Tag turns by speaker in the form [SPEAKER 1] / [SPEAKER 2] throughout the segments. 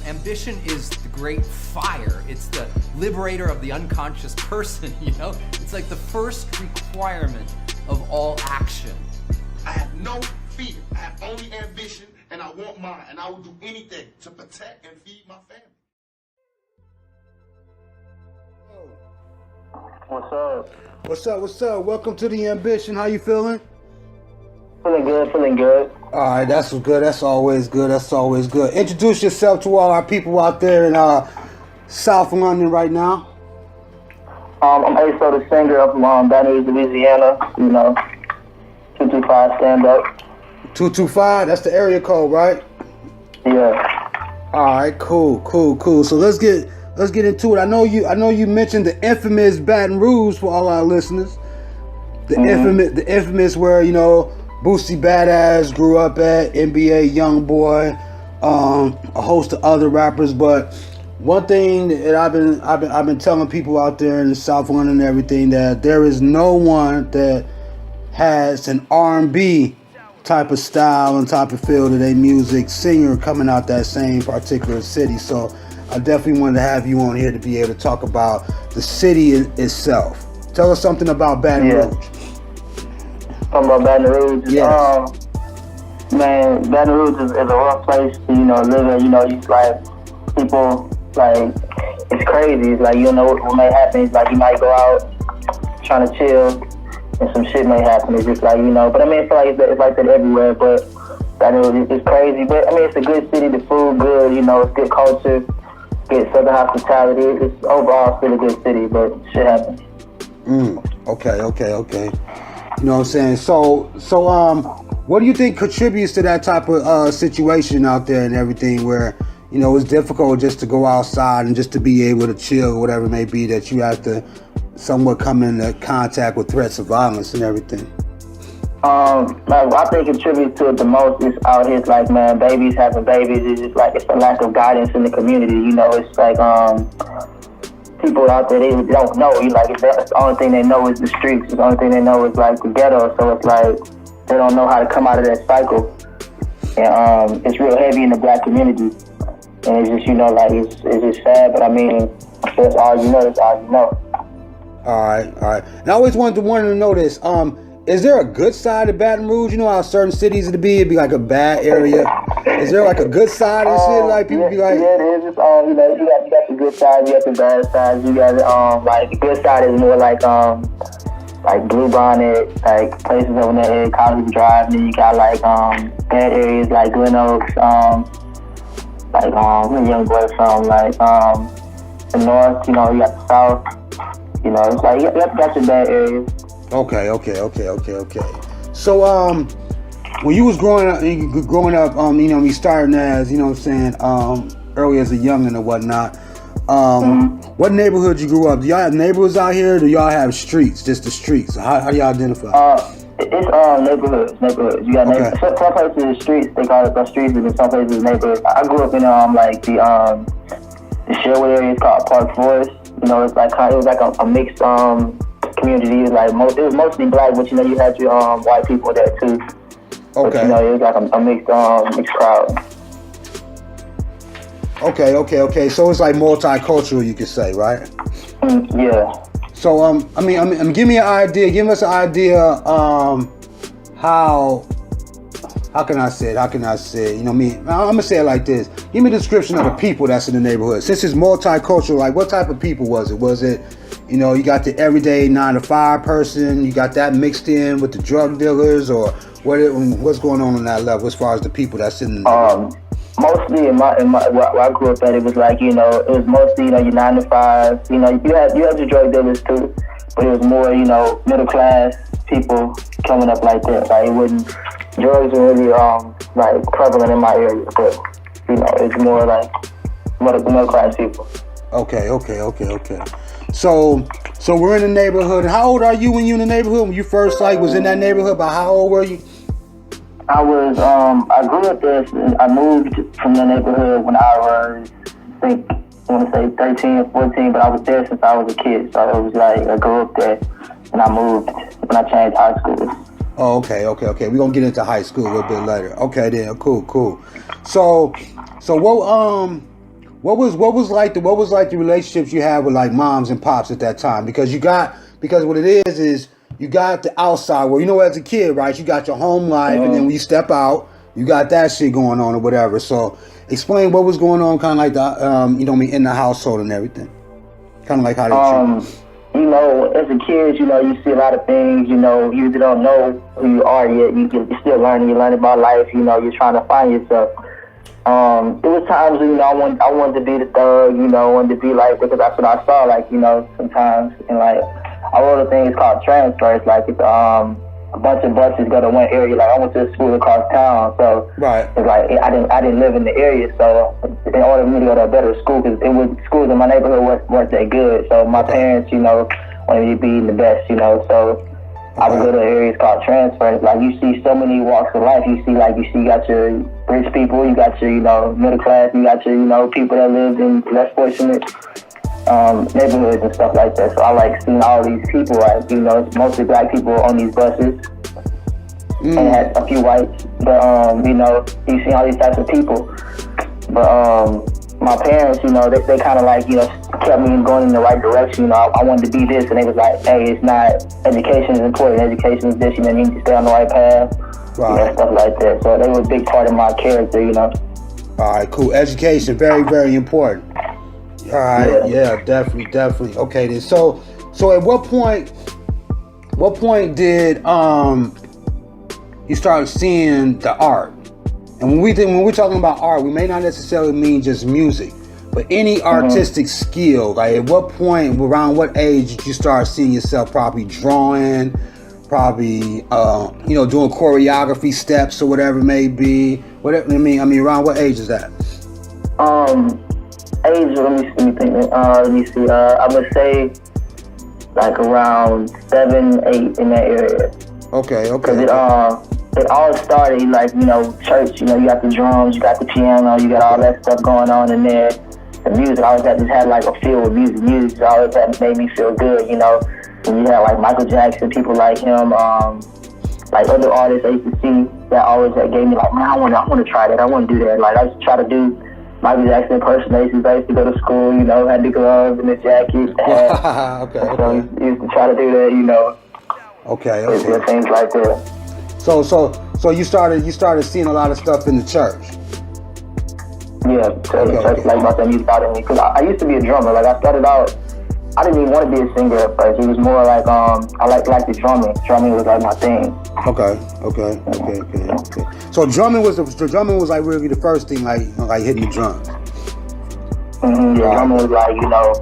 [SPEAKER 1] Ambition is the great fire. It's the liberator of the unconscious person, you know? It's like the first requirement of all action.
[SPEAKER 2] I have no fear. I have only ambition, and I want mine, and I will do anything to protect and feed my family.
[SPEAKER 3] What's up?
[SPEAKER 4] What's up? Welcome to the Ambition. How you feeling?
[SPEAKER 3] Feeling good.
[SPEAKER 4] All right, that's good. That's always good. Introduce yourself to all our people out there in South London right now.
[SPEAKER 3] I'm AESOH, the singer of Baton Rouge, Louisiana. 225 stand up.
[SPEAKER 4] 225. That's the area code, right?
[SPEAKER 3] Yeah.
[SPEAKER 4] All right, cool. So let's get into it. I know you mentioned the infamous Baton Rouge for all our listeners. The infamous where Boosie Badass grew up at, NBA Youngboy, a host of other rappers. But one thing that I've been telling people out there in the South London and everything, that there is no one that has an R&B type of style and type of feel to their music singer coming out that same particular city. So I definitely wanted to have you on here to be able to talk about the city itself. Tell us something about Baton Rouge.
[SPEAKER 3] Talking about Baton Rouge.
[SPEAKER 4] Yes.
[SPEAKER 3] Man, Baton Rouge is a rough place to, live in. It's like people, like, it's crazy. It's like, you don't know what may happen. It's like you might go out trying to chill and some shit may happen. It's just like, but I mean, it's like that everywhere. But Baton Rouge is crazy. But I mean, it's a good city. The food good. It's good culture. Good Southern hospitality. It's overall still a good city, but shit happens.
[SPEAKER 4] Okay. You know what I'm saying? So, what do you think contributes to that type of situation out there and everything where, it's difficult just to go outside and just to be able to chill or whatever it may be, that you have to somewhat come into contact with threats of violence and everything?
[SPEAKER 3] I think contributes to it the most is out here, like, man, babies having babies. It's just like, it's a lack of guidance in the community. It's like, people out there, they don't know. The only thing they know is the streets. The only thing they know is like the ghetto. So it's like they don't know how to come out of that cycle. And it's real heavy in the black community. And it's just it's just sad. But I mean, that's all you know. That's all you know.
[SPEAKER 4] All right. And I always wanted to know this. Is there a good side of Baton Rouge? You know how certain cities it'd be like a bad area. Is there like a good side and shit? Like people be like,
[SPEAKER 3] yeah, it is. Just you got the good side, you got the bad side. You got like the good side is more like Blue Bonnet, like places over there, College Drive. Then you got like bad areas like Glen Oaks, like where young boy from, like the north. You got the south. It's like you got your bad areas.
[SPEAKER 4] Okay. So, when you was growing up, you starting as, early as a youngin' or whatnot. What neighborhood you grew up? Do y'all have neighborhoods out here? Or do y'all have streets? Just the streets? How do y'all identify?
[SPEAKER 3] It's neighborhoods. You got neighborhoods. Some places is streets. They call it the streets, and in some places neighborhoods. I grew up in like the Sherwood area. It's called Park Forest. It's like it was like a mixed community. It was mostly black, but you had your white people there too.
[SPEAKER 4] Okay.
[SPEAKER 3] But, it was like a mixed crowd.
[SPEAKER 4] Okay. So it's like multicultural, you could say, right?
[SPEAKER 3] Yeah.
[SPEAKER 4] So give me an idea. Give us an idea. How can I say it? I'm gonna say it like this. Give me a description of the people that's in the neighborhood. Since it's multicultural, like what type of people was it? Was it, you got the everyday 9-to-5 person, you got that mixed in with the drug dealers, or what's going on that level as far as the people that's in the neighborhood?
[SPEAKER 3] Mostly in my where I grew up at, it was like, it was mostly, your 9-to-5. You had your drug dealers too, but it was more, middle class people coming up like that. Like, it wasn't, drugs were really like prevalent in my area, but it's more like middle class people.
[SPEAKER 4] Okay. So we're in the neighborhood. How old are you when you in the neighborhood? When you first was in that neighborhood, but how old were you?
[SPEAKER 3] I was, I grew up there. I moved from the neighborhood when I was, I want to say 13 or 14, but I was there since I was a kid. So it was like, I grew up there and I moved when I changed high schools.
[SPEAKER 4] Oh, okay. We're going to get into high school a little bit later. Okay, then, cool. So what was like the relationships you had with like moms and pops at that time? Because what it is you got the outside where, you know, as a kid, right, you got your home life, and then when you step out, you got that shit going on or whatever. So explain what was going on, kind of like the you know what I mean, in the household and everything. Kind of like how they treat you.
[SPEAKER 3] You know, as a kid, you know, you see a lot of things, you know, you don't know who you are yet. You're still learning. You're learning about life. You know, you're trying to find yourself. It was times, you know, I wanted to be the thug, you know, I wanted to be like, because that's what I saw, like, you know, sometimes. And like, I wrote a thing, it's called transfers. Like, it's a bunch of buses go to one area. Like, I went to a school across town, so
[SPEAKER 4] right.
[SPEAKER 3] It's like I didn't live in the area, so in order for me to go to a better school, because schools in my neighborhood weren't that good. So my parents, you know, wanted me to be the best, you know. So I would go to areas called transfers. Like, you see so many walks of life. You got your rich people, you got your, you know, middle class, you got your, you know, people that live in less fortunate neighborhoods and stuff like that. So I like seeing all these people, like, you know, it's mostly black people on these buses, and had a few whites, but you know, you see all these types of people. But my parents, you know, they kind of like, you know, kept me going in the right direction. You know, I wanted to be this, and they was like, hey, it's not, education is important, education is this, you know, you need to stay on the right path, right. You know, stuff like that. So they were a big part of my character, you know.
[SPEAKER 4] All right, cool. Education, very, very important. All right, yeah, definitely. Okay, then. So at what point did you start seeing the art? And when we're talking about art, we may not necessarily mean just music, but any artistic skill. Like, at what point, around what age did you start seeing yourself probably drawing, probably you know, doing choreography steps or whatever it may be? Whatever, I mean, around what age is that?
[SPEAKER 3] Age, let me see. I would say like around 7, 8 in that area.
[SPEAKER 4] Okay.
[SPEAKER 3] Because it all started, like, you know, church. You know, you got the drums, you got the piano, you got all that stuff going on in there. The music, I always just had like a feel with music. Music always made me feel good, you know. And you had like Michael Jackson, people like him, like other artists I used to see that always gave me like, man, I want to try that. I want to do that. Like, I used to try to do Michael Jackson impersonations. I used to go to school, you know, had the gloves and the jacket.
[SPEAKER 4] Okay.
[SPEAKER 3] So I used to try to do that, you know.
[SPEAKER 4] Okay.
[SPEAKER 3] Things like that.
[SPEAKER 4] So you started seeing a lot of stuff in the church.
[SPEAKER 3] Yeah, church, like about that music out of me. Because I used to be a drummer. Like, I started out, I didn't even want to be a singer at first. It was more like, I like the drumming. Drumming was like my thing. Okay. So drumming was like really the first thing, like hitting the drums. Drumming was like, you know,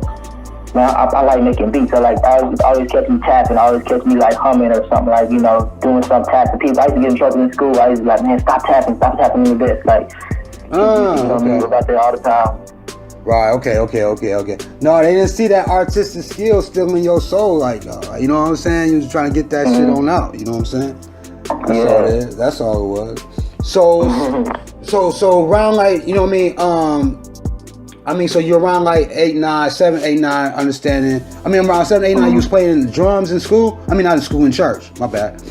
[SPEAKER 3] man, I like making beats. So like, I always kept me tapping. I always kept me like humming or something, like, you know, doing some tapping. People, I used to get in trouble in school. I used to be like, man, stop tapping in the bits. Like, about that all the time.
[SPEAKER 4] Right, okay. No, they didn't see that artistic skill still in your soul, like, you know what I'm saying? You was trying to get that shit on out, you know what I'm saying? That's all it was. So around, like, you know what I mean? So you're around like 7, 8, 9, understanding. Around 7, 8, 9, you was playing drums in school? Not in school, in church, my bad.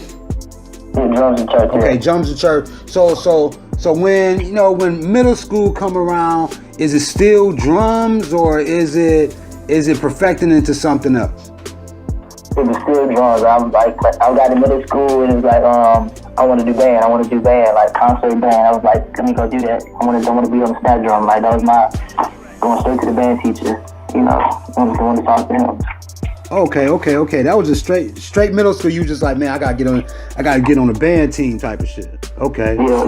[SPEAKER 3] Drums in church.
[SPEAKER 4] Okay, drums in church. So when, you know, when middle school come around, is it still drums, or is it perfecting into something else?
[SPEAKER 3] It was still drums. I got in middle school, and it was like, I want to do band. Like concert band. I was like, let me go do that. I want to be on the snare drum. Like, that was my going straight to the band teacher. You know, I want to talk to him.
[SPEAKER 4] Okay. That was a straight middle school. You just like, man, I gotta get on the band team type of shit. Okay.
[SPEAKER 3] Yeah,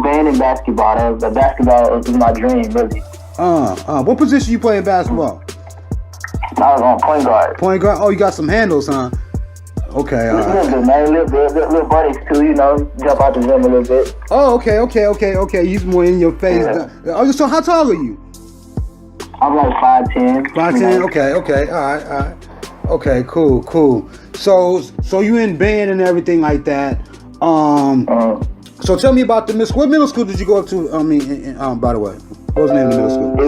[SPEAKER 3] band and basketball. Basketball was my dream, really.
[SPEAKER 4] What position you play in basketball?
[SPEAKER 3] I was on point guard.
[SPEAKER 4] Point guard. Oh, you got some handles, huh? Okay.
[SPEAKER 3] Little buddies too. You know, jump out the gym a little bit.
[SPEAKER 4] Oh, okay. He's more in your face. Yeah. Oh, so how tall are you?
[SPEAKER 3] I'm like 5'10".
[SPEAKER 4] 5'10". Okay. All right. Okay, cool. So you in band and everything like that. So tell me about what middle school did you go up to? By the way, what was the name of the middle school?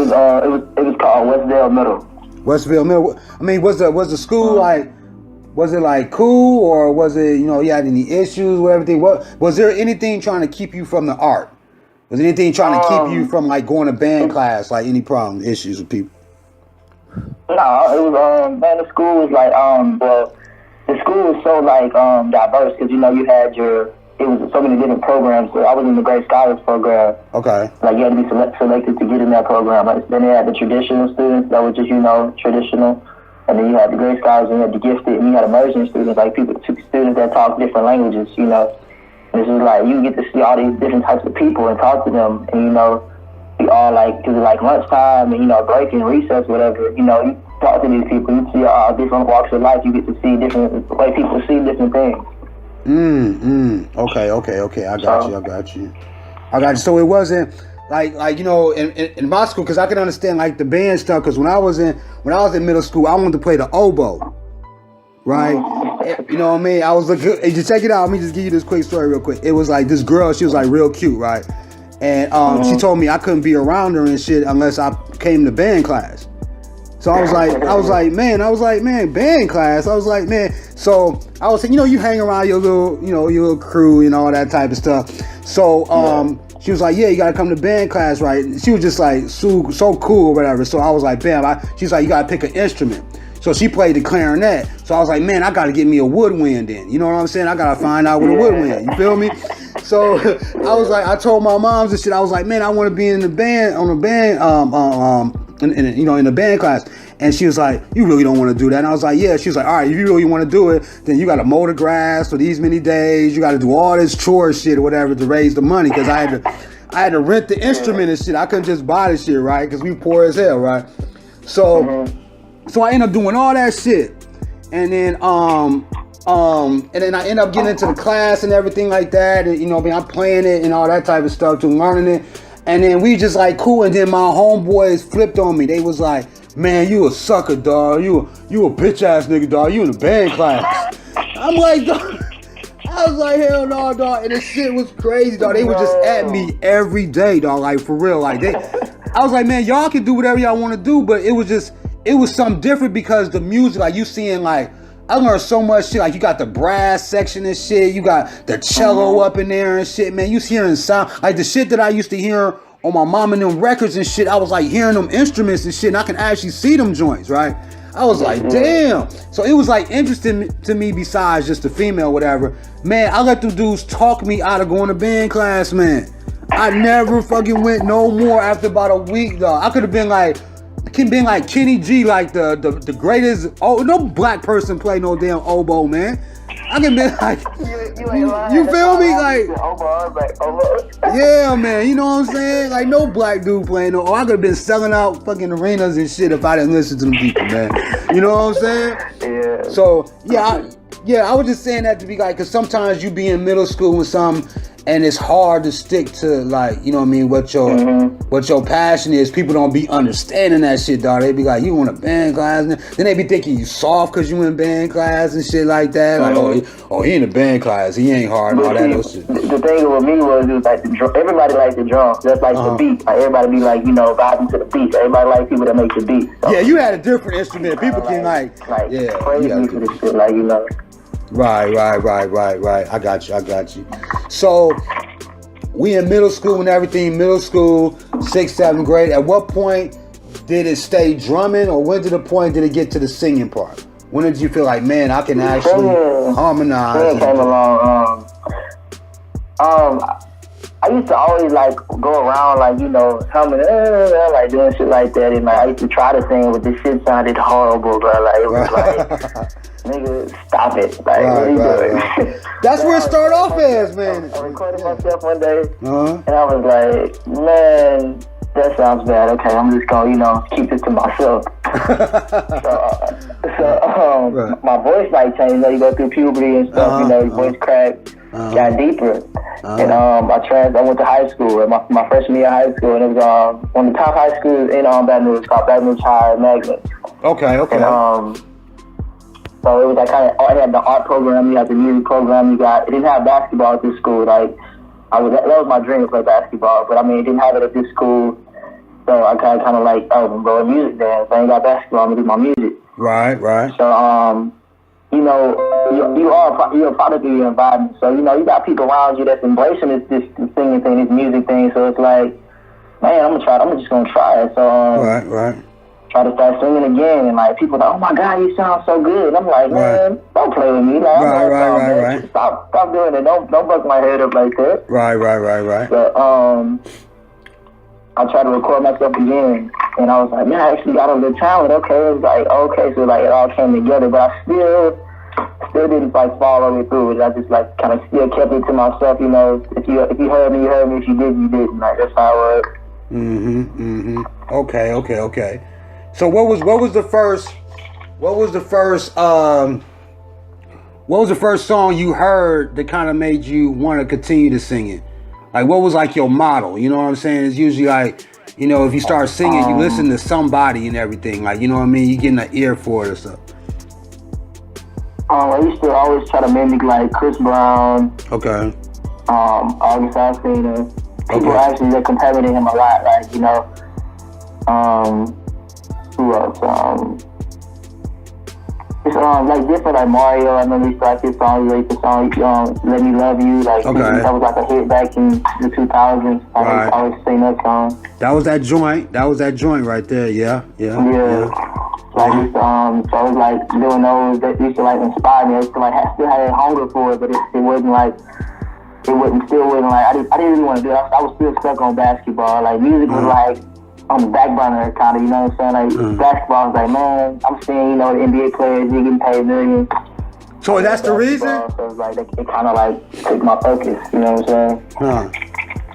[SPEAKER 3] It was called Westville Middle.
[SPEAKER 4] Westville Middle. Was the school like? Was it like cool, or was it, you know, you had any issues with everything? Was there anything trying to keep you from the art? Was anything trying to keep you from like going to band class? Like any problem, issues with people?
[SPEAKER 3] No, it was man. The school was like the school was so like diverse because you know you had it was so many different programs. So I was in the Great Scholars program.
[SPEAKER 4] Okay.
[SPEAKER 3] Like you had to be selected to get in that program. Like, then they had the traditional students that were just traditional, and then you had the Great Scholars and you had the gifted, and you had immersion students, like students that talk different languages. You know, and this is like you get to see all these different types of people and talk to them, and you know, we all like it was like lunchtime and break and recess, whatever. You know, you talk to these people, you see all different walks of life. You get to see different way people see different things.
[SPEAKER 4] Okay. I got you. So it wasn't like in my school, because I could understand like the band stuff. Because when I was in middle school, I wanted to play the oboe, right? You know what I mean? I was looking. Hey, just check it out. Let me just give you this quick story real quick. It was like this girl. She was like real cute, right? And she told me I couldn't be around her and shit unless I came to band class. So I was like, man, band class. I was like, man. So I was saying, you hang around your little crew and all that type of stuff. So she was like, yeah, you gotta come to band class, right? She was just like so cool or whatever. So I was like, bam. She's like, you gotta pick an instrument. So she played the clarinet. So I was like, man, I gotta get me a woodwind then. You know what I'm saying? I gotta find out what a woodwind. You feel me? So I was like, I told my moms and shit. I was like, man, I want to be in the band in the band class. And she was like, you really don't want to do that? And I was like, yeah. She was like, all right, if you really want to do it, then you got to mow the grass for these many days. You got to do all this chore shit or whatever to raise the money, because I had to rent the instrument and shit. I couldn't just buy the shit, right? Because we poor as hell, right? So I ended up doing all that shit, and then I end up getting into the class and everything like that, and I'm playing it and all that type of stuff too, learning it, and then we just like cool. And then my homeboys flipped on me. They was like, man, you a sucker, dog. You a bitch ass nigga, dog. You in the band class. I'm like, dog. I was like, hell no, dog. And this shit was crazy, dog. They were just at me every day, dog. Like for real, like I was like, man, y'all can do whatever y'all want to do, but it was something different because the music, like you seeing, like I learned so much shit. Like you got the brass section and shit. You got the cello up in there and shit, man. You hearing sound like the shit that I used to hear on my mom and them records and shit. I was like hearing them instruments and shit, and I can actually see them joints, right? I was like, damn. So it was like interesting to me, besides just the female, whatever. Man, I let them dudes talk me out of going to band class, man. I never fucking went no more after about a week, though. I could have been like Kenny G, like the greatest. Oh, no black person play no damn oboe, man. I can be like, you feel me? Like, yeah, man. You know what I'm saying? Like, no black dude playing no. I could have been selling out fucking arenas and shit if I didn't listen to them people, man. You know what I'm saying? Yeah. So I was just saying that to be like, because sometimes you be in middle school with something, and it's hard to stick to, like, you know what I mean, what your passion is. People don't be understanding that shit, dog. They be like, you want a band class? Then they be thinking you soft because you in band class and shit like that. Like, he in a band class. He ain't hard and all that other shit.
[SPEAKER 3] The thing with me was like everybody likes the drums. That's like the beat. Like everybody be like, vibing to the beat. Everybody like people that make the beat. So,
[SPEAKER 4] yeah, you had a different instrument. People can
[SPEAKER 3] praise me for this shit, like,
[SPEAKER 4] Right. I got you. So we in middle school and everything. Middle school, 6th, 7th grade. At what point did it stay drumming, or when to the point did it get to the singing part? When did you feel like, man, I can actually harmonize?
[SPEAKER 3] Singing came along. I used to always like go around like humming, like doing shit like that, and like I used to try to sing, but this shit sounded horrible, bro. Like it was like, nigga, stop it! Like what are you doing?
[SPEAKER 4] That's where it started off as, man.
[SPEAKER 3] I recorded myself one day, and I was like, man, that sounds bad. Okay, I'm just gonna keep it to myself. My voice like changed. You go through puberty and stuff. Your voice cracked. Got deeper, and I went to high school. At my freshman year of high school, and it was one of the top high schools in Baton Rouge, called Baton Rouge High Magnet.
[SPEAKER 4] Okay.
[SPEAKER 3] And so it was like it had the art program, you had the music program, it didn't have basketball at this school. Like that was my dream to play basketball, but I mean it didn't have it at this school. So I kind of like, I'm going to music dance. I ain't got basketball, I'm gonna do my music.
[SPEAKER 4] Right.
[SPEAKER 3] So you're a product of your environment. So, you know, you got people around you that's embracing this singing thing, this music thing. So it's like, man, I'm just gonna try it. So
[SPEAKER 4] right.
[SPEAKER 3] try to start singing again, and like people are like, oh my God, you sound so good. And I'm like, man, don't play with me. Like,
[SPEAKER 4] Right.
[SPEAKER 3] Stop doing it. Don't bust my head up like that.
[SPEAKER 4] Right.
[SPEAKER 3] But I tried to record myself again, and I was like, man, I actually got a little talent. Okay, it was like, okay, so like it all came together, but I still didn't like fall all the way through it. I just like kind of still kept it to myself. You know, if you heard me, you heard me. If you didn't, you didn't. Like that's how it was.
[SPEAKER 4] Okay. So what was the first song you heard that kind of made you want to continue to sing it? Like, what was like your model? You know what I'm saying? It's usually like, you know, if you start singing, you listen to somebody and everything. Like, you know what I mean? You getting an ear for it or something.
[SPEAKER 3] I used to always try to mimic like Chris Brown.
[SPEAKER 4] Okay.
[SPEAKER 3] August Alsina. People actually that contaminated him a lot. Like, you know, who else? It's like different, like Mario. I remember he started his song, "Let Me Love You." Like that was like a hit back in the 2000s. I always sing that song.
[SPEAKER 4] That was that joint right there. Yeah.
[SPEAKER 3] Like so I was like doing those that used to like inspire me. I used to like still had a hunger for it, but it wasn't like I didn't really want to do it. I was still stuck on basketball. Like music was like on the back burner, kind of, you know what I'm saying? Like basketball was like, man, I'm seeing, you know, the NBA players, they getting paid millions.
[SPEAKER 4] So that's the reason?
[SPEAKER 3] So it's like it kind of like took my focus, you know what I'm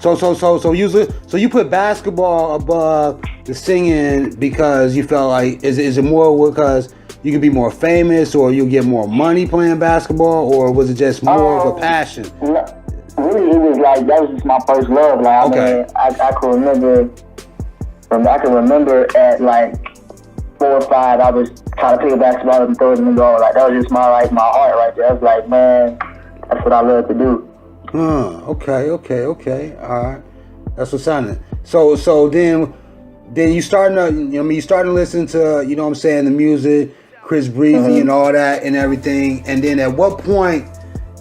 [SPEAKER 3] saying?
[SPEAKER 4] So you put basketball above the singing because you felt like is it more because you could be more famous or you get more money playing basketball, or was it just more of a passion?
[SPEAKER 3] No, really, it was like that was just my first love. Like I mean, I can remember at like 4 or 5, I was trying to pick a basketball and throw it in the goal. Like that was just my heart right there. I was like, man, that's what I love to do.
[SPEAKER 4] Okay. All right, that's what's happening. So then you starting to listen to, you know what I'm saying, the music, Chris Breezy and all that and everything. And then at what point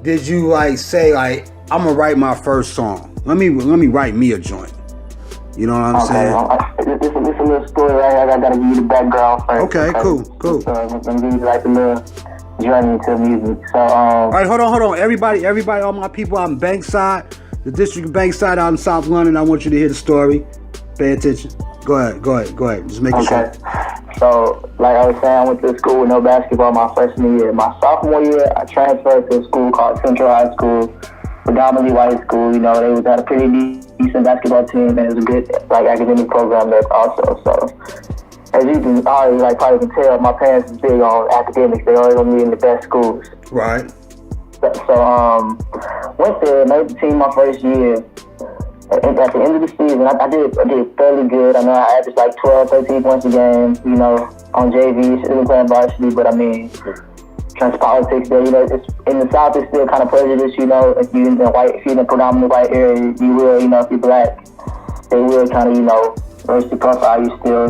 [SPEAKER 4] did you like say like, I'm gonna write my first song? Let me write me a joint. You know what I'm saying?
[SPEAKER 3] This a little story right here. I gotta give you the background first.
[SPEAKER 4] Okay, cool.
[SPEAKER 3] So I'm gonna give you like a little journey into music. So
[SPEAKER 4] all right, hold on. Everybody, all my people out in Bankside, the district of Bankside out in South London. I want you to hear the story. Pay attention. Go ahead. Just make it short.
[SPEAKER 3] So, like I was saying, I went to school with no basketball my freshman year. My sophomore year, I transferred to a school called Central High School, predominantly white school. You know, they had a pretty decent basketball team, and it was a good like academic program there also. So, as you can already probably can tell, my parents is big on academics. They always want me in the best schools.
[SPEAKER 4] Right.
[SPEAKER 3] So, went there, made the team my first year. At the end of the season, I did fairly good. I mean, I averaged like 12, 13 points a game, you know, on JV, shouldn't playing varsity, but I mean, politics there, you know, it's, in the South, it's still kind of prejudiced, you know, if you're in the predominantly white area, you will, you know, if you're black, they will kind of, you know, raise the profile, you still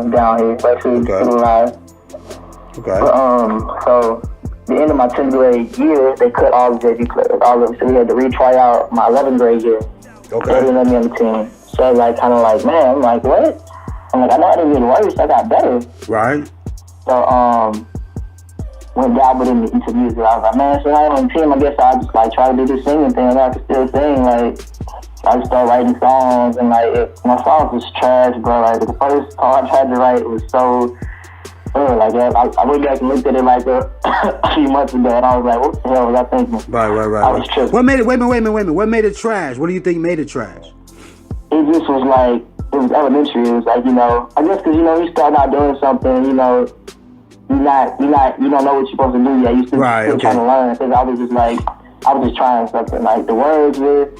[SPEAKER 3] down here, but still alive.
[SPEAKER 4] Okay.
[SPEAKER 3] But, so, the end of my 10th grade year, they cut all the JV players, all of them, so we had to retry out my 11th grade year.
[SPEAKER 4] Okay.
[SPEAKER 3] They didn't let me on the team. So I was like, kind of like, man, I'm like, what? I'm like, I know I didn't get worse, I got better.
[SPEAKER 4] Right.
[SPEAKER 3] So, went dabbled into music. I was like, man, so I'm on the team, I guess I'll just like try to do this singing thing. I could still sing, like, I just started writing songs, and like, my songs was trash, bro. Like, the first song I tried to write was so, like, I went back and looked at it like a few months ago, and I was like, what the hell was I thinking?
[SPEAKER 4] Right.
[SPEAKER 3] I was tripping.
[SPEAKER 4] What made it, wait a minute. What made it trash? What do you think made it trash?
[SPEAKER 3] It just was like, it was elementary. It was like, you know, I guess because, you know, you start out doing something, you know, you don't know what you're supposed to do yet. You still trying to learn. Because I was just trying something. Like, the words were, it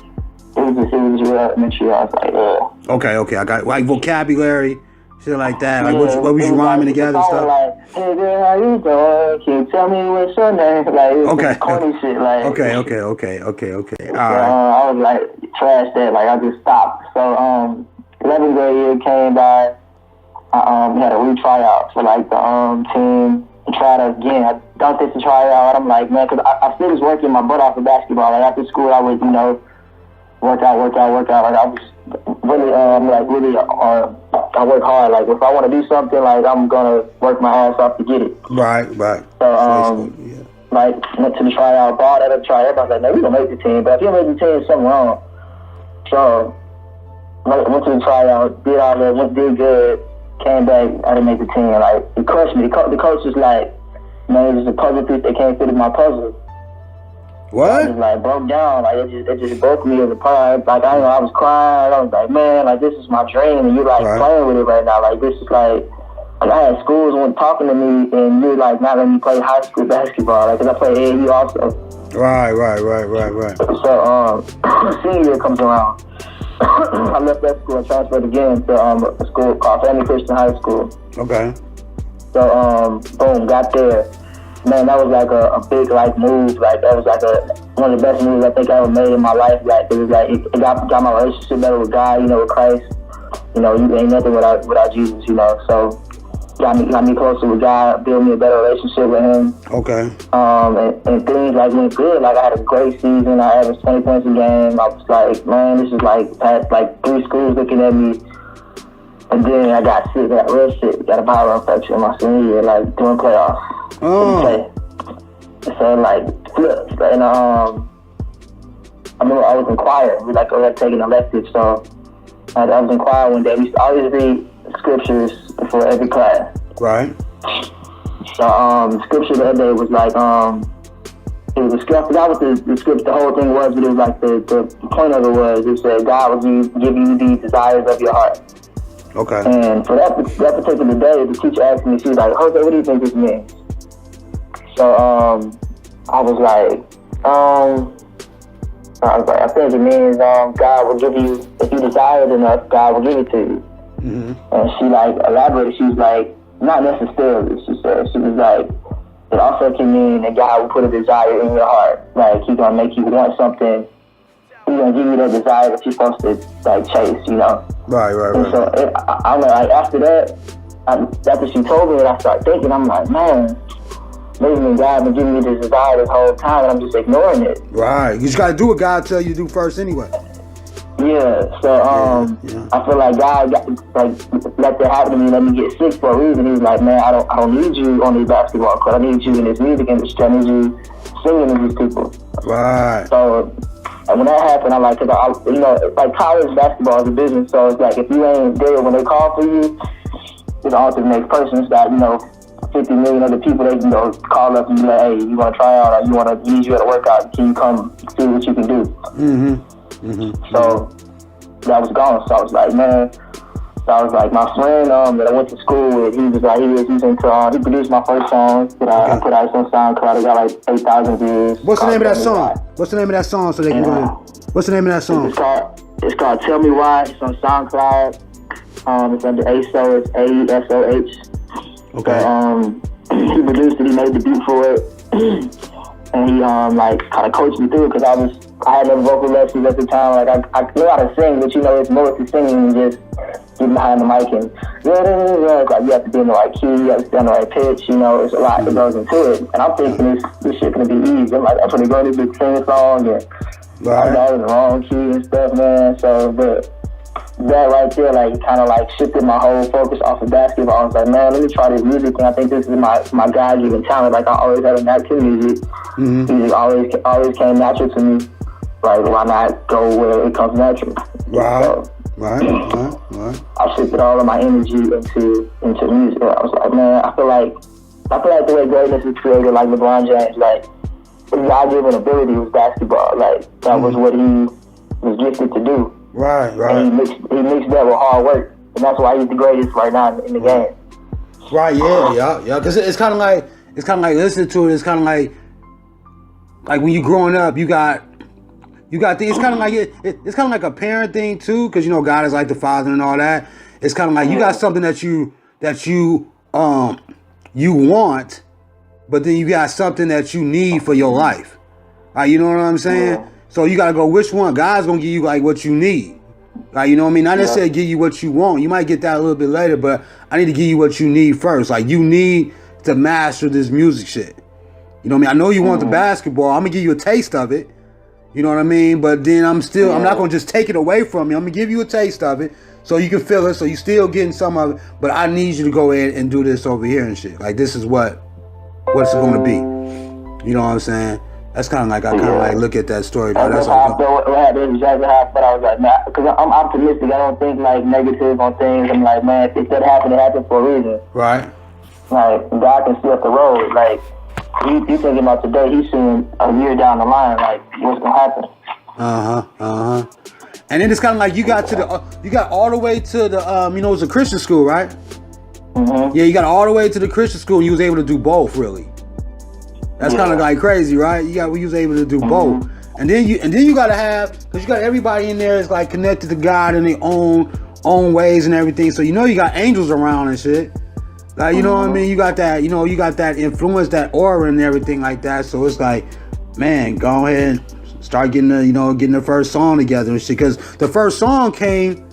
[SPEAKER 3] was real elementary. I was like, yeah.
[SPEAKER 4] Okay. I got like vocabulary, shit like that. Like, what was you rhyming together and stuff?
[SPEAKER 3] Like, hey girl, how you doing? Can you tell me what's your name? Like, it was corny shit. Like,
[SPEAKER 4] okay. All right.
[SPEAKER 3] I was like, trash that. Like, I just stopped. So, 11th grade year came by. I had a retryout for like the team tried out again. I dunked this to try out. I'm like, man, because I still was working my butt off for basketball. Like after school, I would, work out. Like I was really, I work hard. Like if I want to do something, like I'm gonna work my ass off to get it.
[SPEAKER 4] Right.
[SPEAKER 3] So like went to the tryout, ball at a tryout. I was like, man, we gonna make the team. But if you don't make the team, something wrong. So went to the tryout, did all that, did good. Came back, I didn't make the team. Like it crushed me. The coach was like, man, it's just a puzzle piece that can't fit in my puzzle.
[SPEAKER 4] What?
[SPEAKER 3] I just like broke down. Like it just broke me apart. Like I was crying. I was like, man, like this is my dream, and you like playing with it right now. Like this is like I had schools when talking to me, and you like not letting me play high school basketball. Like 'cause I played AESOH also. Right. So senior year comes around. I left that school and transferred again to a school called Family Christian High School.
[SPEAKER 4] Okay.
[SPEAKER 3] So boom, got there. Man, that was like a big like move. Like that was like one of the best moves I think I ever made in my life. Like it was like it got my relationship better with God, with Christ. You ain't nothing without Jesus, So got me closer with God, built me a better relationship with Him.
[SPEAKER 4] Okay.
[SPEAKER 3] And things like went good. Like I had a great season. I averaged 20 points a game. I was like, man, this is like past like 3 schools looking at me. And then I got sick, got real sick, got a viral infection my senior year, like doing playoffs.
[SPEAKER 4] Oh.
[SPEAKER 3] So like flipped. And I remember I was in choir. We like taking electives, so I was in choir one day. We used to always read scriptures before every class.
[SPEAKER 4] Right.
[SPEAKER 3] So scripture the other day was like it was a scripture. I forgot what the scripture, the whole thing was, but it was like the point of it was it said God will give you the desires of your heart.
[SPEAKER 4] Okay.
[SPEAKER 3] And for that particular day, the teacher asked me, she was like, Jose, what do you think this means? So I was like, I think it means God will give you, if you desire it enough, God will give it to you.
[SPEAKER 4] Mm-hmm.
[SPEAKER 3] And she like elaborated, she was like, not necessarily, she said. She was like, it also can mean that God will put a desire in your heart. Like He's gonna make you want something. He's gonna give you that desire that you're supposed to like chase,
[SPEAKER 4] Right.
[SPEAKER 3] And so I don't know, like after that, after she told me that, I started thinking, I'm like, man, maybe God been giving me this desire this whole time, and I'm just ignoring it.
[SPEAKER 4] Right. You just gotta do what God tell you to do first, anyway.
[SPEAKER 3] Yeah. So I feel like God let that happen to me, let me get sick for a reason. He was like, man, I don't need you on this basketball court. I need you in this music industry. I need you singing to these people.
[SPEAKER 4] Right.
[SPEAKER 3] So. And when that happened, I'm like, cause like college basketball is a business, so it's like if you ain't there when they call for you, it's all the next person. It's got 50 million other people they can call up and be like, hey, you want to try out, or need you at a workout? Can you come see what you can do?
[SPEAKER 4] Mm-hmm. Mm-hmm.
[SPEAKER 3] So that was gone. So I was like, man. So I was like, my friend that I went to school with, he was into he produced my first song that I put out on SoundCloud. It got like 8,000 views.
[SPEAKER 4] What's the name of that song? What's the name of that song so they can go in? What's the name of that song?
[SPEAKER 3] It's called Tell Me Why. It's on SoundCloud. It's under AESOH. It's AESOH.
[SPEAKER 4] Okay.
[SPEAKER 3] He produced it. He made the beat for it. And he kind of coached me through it because I had no vocal lessons at the time. Like I knew how to sing, but it's more to singing than just getting behind the mic and it's like you have to be in the right key, you have to be on the right pitch. It's a lot that goes into it. And I'm thinking this shit gonna be easy. I'm like, I'm gonna go to this big sing song and I got in the wrong key and stuff, man. So that right there, kind of shifted my whole focus off of basketball. I was like, man, let me try this music, and I think this is my God-given talent. Like I always had a knack to music.
[SPEAKER 4] Mm-hmm.
[SPEAKER 3] Music always came natural to me. Like why not go where it comes natural?
[SPEAKER 4] Right.
[SPEAKER 3] So,
[SPEAKER 4] Right.
[SPEAKER 3] I shifted all of my energy into music. I was like, man, I feel like the way greatness is created, like LeBron James, like his God-given ability was basketball. Like that was what he was gifted to do.
[SPEAKER 4] Right.
[SPEAKER 3] And he mixed that with hard work, and that's why he's the greatest right now in the game.
[SPEAKER 4] Right. Yeah. Because it's kind of like listening to it. It's kind of like when you growing up, you got the, it's kind of like it's kind of like a parent thing too, because God is like the father and all that. It's kind of like you got something that you want, but then you got something that you need for your life. You know what I'm saying? Yeah. So you gotta go, which one? God's gonna give you like what you need. Like, you know what I mean? Not necessarily give you what you want. You might get that a little bit later, but I need to give you what you need first. Like you need to master this music shit. You know what I mean? I know you want the basketball. I'm gonna give you a taste of it. You know what I mean? But then I'm not gonna just take it away from you. I'm gonna give you a taste of it so you can feel it, so you still getting some of it. But I need you to go ahead and do this over here and shit. Like, this is what's gonna be. You know what I'm saying? That's kind of like, I kind of like look at that story. Though. That's
[SPEAKER 3] how I felt. That's exactly how I felt. I was like, nah, because I'm optimistic. I don't think like negative on things. I'm like, man, if that happened, it happened for a reason.
[SPEAKER 4] Right.
[SPEAKER 3] Like, God can see up the road. Like, you thinking about today, he's seeing a year down the line, like, what's gonna happen.
[SPEAKER 4] And then it's kind of like you got all the way to the it's a Christian school, right?
[SPEAKER 3] Mm-hmm.
[SPEAKER 4] Yeah, you got all the way to the Christian school, and you was able to do both, really. That's kind of like crazy, right? You was able to do both, and then you gotta have, because you got everybody in there is like connected to God in their own ways and everything. So you got angels around and shit. Like, you know what I mean? You got that, you got that influence, that aura and everything like that. So it's like, man, go ahead and start getting the first song together and shit. Because the first song came,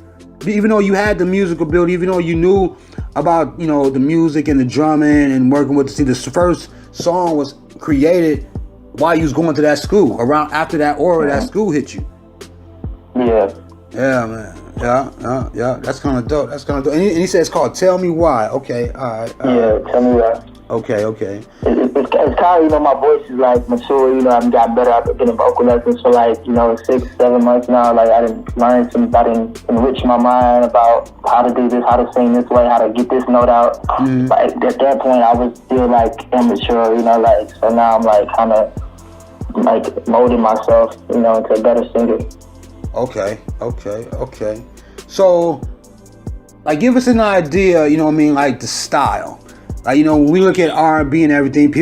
[SPEAKER 4] even though you had the musical ability, even though you knew about, the music and the drumming and working with the first song was created while you was going to that school, around after that aura, that school hit you.
[SPEAKER 3] Yeah.
[SPEAKER 4] Yeah, man. Yeah. That's kind of dope. And he said it's called "Tell Me Why." Okay, all right.
[SPEAKER 3] Tell me why.
[SPEAKER 4] Okay.
[SPEAKER 3] It's kind of, my voice is like mature. I've gotten better at getting vocal lessons for like 6-7 months now. Like, I didn't enrich my mind about how to do this, how to sing this way, how to get this note out. Like, at that point, I was still like immature. So now I'm like kind of like molding myself, into a better singer.
[SPEAKER 4] Okay. So, like, give us an idea, like the style. Like, when we look at R&B and everything,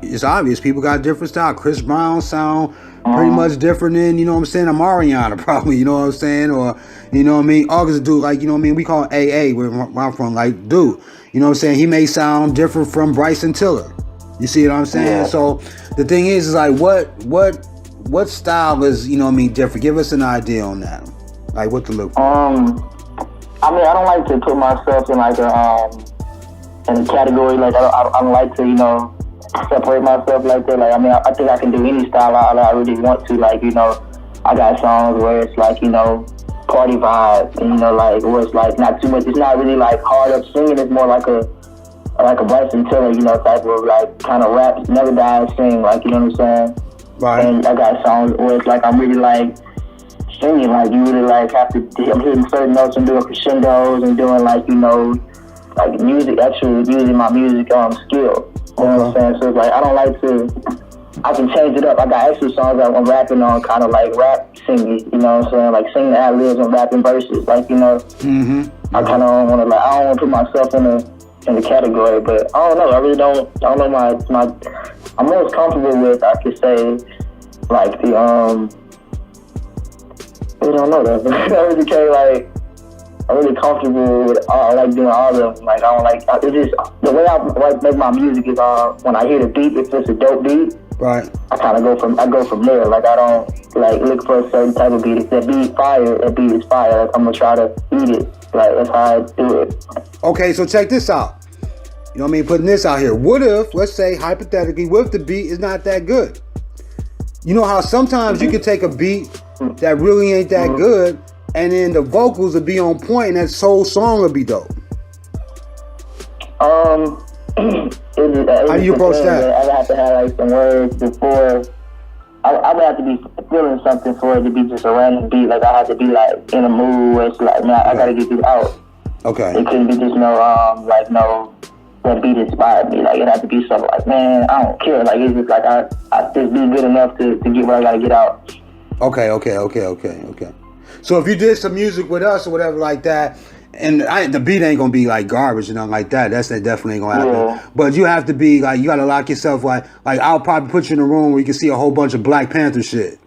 [SPEAKER 4] it's obvious, people got different style. Chris Brown sound pretty much different than, a Mariana probably, you know what I'm saying? Or, August dude, like, we call it AA where I'm from, like, dude. You know what I'm saying? He may sound different from Bryson Tiller. You see what I'm saying?
[SPEAKER 3] Yeah.
[SPEAKER 4] So, the thing is like, what style is, different? Give us an idea on that. Like, what to look for.
[SPEAKER 3] I don't like to put myself in like in a category. Like, I don't like to, separate myself like that. Like, I think I can do any style I really want to. Like, I got songs where it's like, party vibes, and like, where it's like not too much. It's not really like hard up singing. It's more like a Bryson Tiller, type of like kind of rap, never die sing. Like, you know what I'm saying?
[SPEAKER 4] Right.
[SPEAKER 3] And I got songs where it's like I'm really like singing, like you really like have to, I'm hitting certain notes and doing crescendos and doing like, like music, actually using my music skill. You know what I'm saying? So it's like, I don't like to, I can change it up. I got extra songs that I'm rapping on, kind of like rap singing, you know what I'm saying? Like singing ad-libs and rapping verses, like, I kind of don't want to, like, I don't want to put myself in the category, but I don't know. I really don't know my I'm most comfortable with, I could say, like the I don't know that. I really can't, like, I'm really comfortable with I like doing all of them. Like, I don't like, it's just the way I like make my music is when I hear the beat, if it's a dope beat,
[SPEAKER 4] right,
[SPEAKER 3] I kind of go from there. Like, I don't like look for a certain type of beat. If that beat fire, that beat is fire. Like, I'm gonna try to eat it. Like, that's how I do it.
[SPEAKER 4] Okay, so check this out. You know what I mean? Putting this out here. What if, let's say, hypothetically, what if the beat is not that good? You know how sometimes you can take a beat that really ain't that good, and then the vocals will be on point, and that whole song will be dope.
[SPEAKER 3] How
[SPEAKER 4] do you approach that?
[SPEAKER 3] I would have to have like some words before. I would have to be feeling something for it to be just a random beat. Like, I have to be like in a mood where it's like, man, I gotta get this out.
[SPEAKER 4] Okay.
[SPEAKER 3] It couldn't be just that beat inspired me. Like, it had to be something like, man, I don't care. Like, it's just like I just be good enough to get what I gotta get out.
[SPEAKER 4] Okay. So if you did some music with us or whatever like that, and the beat ain't gonna be like garbage and nothing like that. That definitely ain't gonna happen. Yeah. But you have to be like, you gotta lock yourself like I'll probably put you in a room where you can see a whole bunch of Black Panther shit.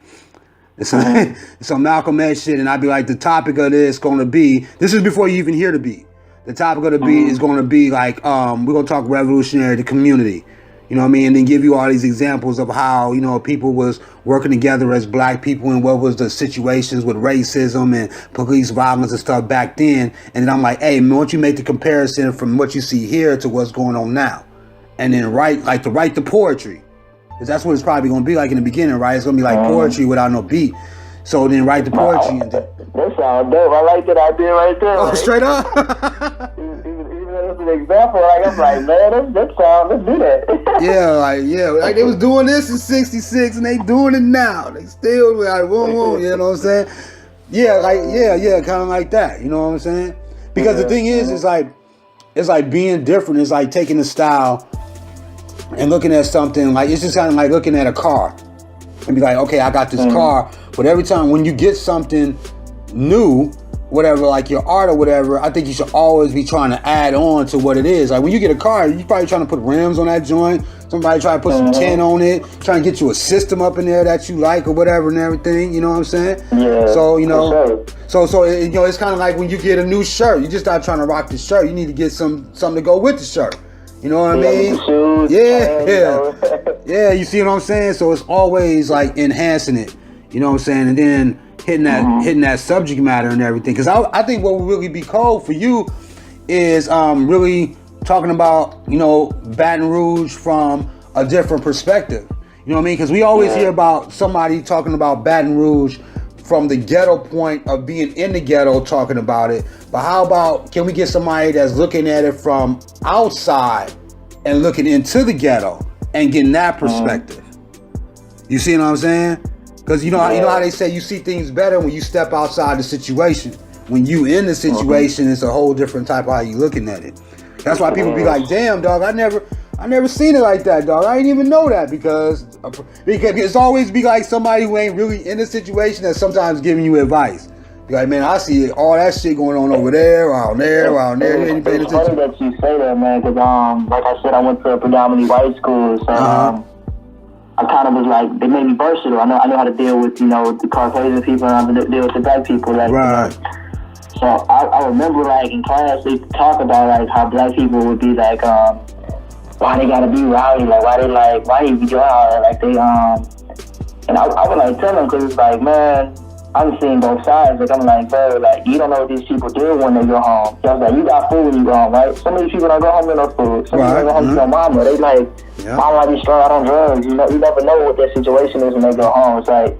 [SPEAKER 4] It's some Malcolm X shit, and I'd be like, the topic of this gonna be, this is before you even hear the beat. The topic of the beat is gonna be like, we're gonna talk revolutionary, the community. You know what I mean? And then give you all these examples of how, people was working together as Black people and what was the situations with racism and police violence and stuff back then. And then I'm like, hey, man, why don't you make the comparison from what you see here to what's going on now? and then write the poetry. Because that's what it's probably going to be like in the beginning, right? It's going to be like poetry without no beat. So then write the poetry. And then...
[SPEAKER 3] That sounds dope. I like that idea right there.
[SPEAKER 4] Oh, straight up?
[SPEAKER 3] Even as an example, like, I'm like, man, that sound, let's do that.
[SPEAKER 4] Like they was doing this in 66 and they doing it now. They still like, whoa, you know what I'm saying? Kind of like that. You know what I'm saying? Because the thing is, it's like being different. It's like taking a style and looking at something, like it's just kind of like looking at a car and be like, okay, I got this car, but every time when you get something new, whatever, like your art or whatever, I think you should always be trying to add on to what it is. Like when you get a car, you probably trying to put rims on that joint. Somebody try to put some tint on it, trying to get you a system up in there that you like or whatever and everything. You know what I'm saying? Yeah. So you know, so you know, it's kind of like when you get a new shirt, you just start trying to rock the shirt. You need to get something to go with the shirt. You know what I mean?
[SPEAKER 3] Shoes,
[SPEAKER 4] yeah. You see what I'm saying? So it's always like enhancing it. You know what I'm saying? And then hitting that subject matter and everything. Because I think what would really be cold for you is really talking about, you know, Baton Rouge from a different perspective. You know what I mean? Because we always hear about somebody talking about Baton Rouge from the ghetto point of being in the ghetto talking about it. But how about, can we get somebody that's looking at it from outside and looking into the ghetto and getting that perspective? You see what I'm saying? Because you know how they say you see things better when you step outside the situation. When you in the situation, it's a whole different type of how you looking at it. That's why people be like, damn, dog, I never seen it like that, dog. I didn't even know that because it's always be like somebody who ain't really in the situation that's sometimes giving you advice. Be like, man, I see all that shit going on over there, around there. You ain't paying
[SPEAKER 3] It's
[SPEAKER 4] attention.
[SPEAKER 3] funny that you say that, man, because like I said, I went to a predominantly white school, so I kind of was like, they made me versatile. I know how to deal with, you know, the Caucasian people and how to deal with the black people. Like,
[SPEAKER 4] right.
[SPEAKER 3] You know. So I remember, like, in class, they talk about, like, how black people would be, like, why they gotta be rowdy, like, why you be doing all that, like, they, and I would, like, tell them, because it's like, man, I'm seeing both sides. Like, I'm like, bro, like, you don't know what these people do when they go home. So I was like, you got food when you go home, right? Some of these people don't go home with no food. Some people don't go home to their mama. They like, mama might be strung out on drugs. You know, you never know what their situation is when they go home. It's like,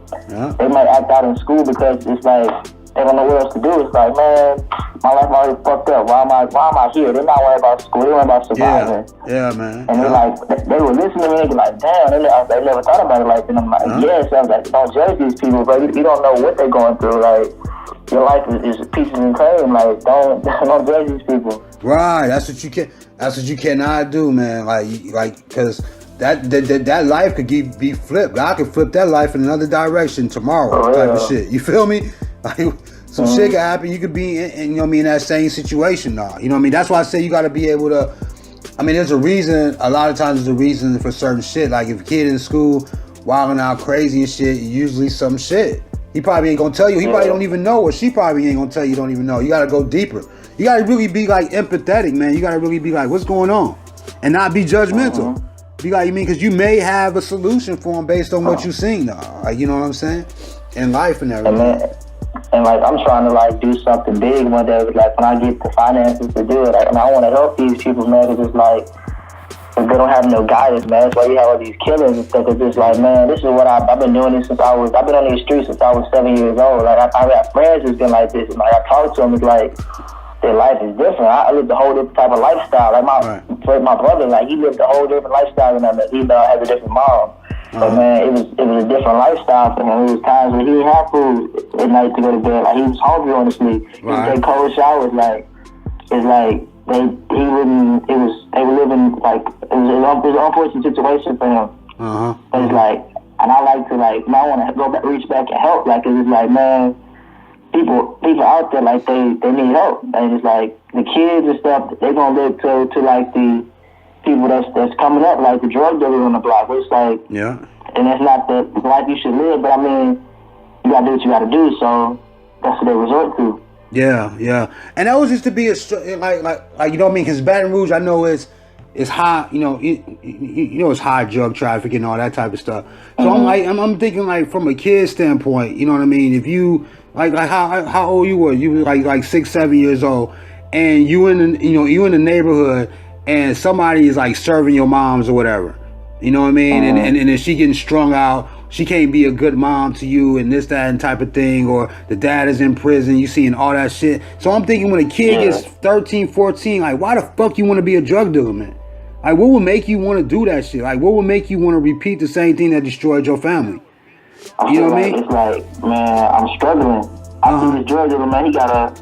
[SPEAKER 3] they might act out in school because it's like, they don't know what else to do. It's like, man, my life already fucked up. Why am I here? They're not worried about school. They're worried about surviving.
[SPEAKER 4] Yeah, man.
[SPEAKER 3] And they're like, they were listening to me and be like, damn, they never thought about it like that. And I'm like, yes. I was like, don't judge these people, bro. You don't know what they're going through. Like, your life is pieces and cream. Like, don't judge these people.
[SPEAKER 4] Right. That's what you cannot do, man. Like, because that life could be flipped. God could flip that life in another direction tomorrow, type of shit. You feel me? Like, some shit could happen. You could be in, you know what I mean, that same situation now. You know what I mean? That's why I say you got to be able to. I mean, there's a reason. A lot of times, there's a reason for certain shit. Like if a kid in school wilding out crazy and shit, usually some shit. He probably ain't gonna tell you. He probably don't even know, or she probably ain't gonna tell you. You don't even know. You got to go deeper. You got to really be like empathetic, man. You got to really be like, what's going on, and not be judgmental. Be like, you mean, because you may have a solution for them based on what you seen, though. Like, you know what I'm saying? In life and everything.
[SPEAKER 3] And like, I'm trying to like do something big one day. Like when I get the finances to do it, like, and I want to help these people, man. Because it's like, if they don't have no guidance, man. That's why you have all these killings and stuff. It's just like, man, this is what I've been doing this since I've been on these streets since I was 7 years old. Like I got friends who's been like this. And like I talk to them, it's like their life is different. I lived a whole different type of lifestyle. Like my brother, like he lived a whole different lifestyle than that. He has a different mom. But man, it was a different lifestyle for him. It was times when he didn't have food at night to go to bed. Like he was hungry on his sleep. He would take cold showers. Like it's like they were living like it was an unfortunate situation for him. It's like, and I like to like, I want to go back, reach back and help. Like it's like, man, people out there like they need help. And it's like the kids and stuff, they gonna look to like the people that's coming up, like the drug dealers on the block. It's like, and that's not the life you should live, but I mean, you gotta do what you gotta do, so that's what they resort to.
[SPEAKER 4] Yeah. And that was just to be a, like you know what I mean? Because Baton Rouge, I know is high, you know, it's high drug traffic and all that type of stuff. So I'm thinking like from a kid standpoint, you know what I mean? If you, like how old you were? You were like 6, 7 years old, and you in the neighborhood, and somebody is like serving your moms or whatever. You know what I mean? And then she getting strung out. She can't be a good mom to you and this, that, and type of thing. Or the dad is in prison. You seeing all that shit. So I'm thinking when a kid gets 13, 14, like, why the fuck you want to be a drug dealer, man? Like, what would make you want to do that shit? Like, what would make you want to repeat the same thing that destroyed your family? You know what I mean?
[SPEAKER 3] It's like, man, I'm struggling. I see this drug dealer, man, he got a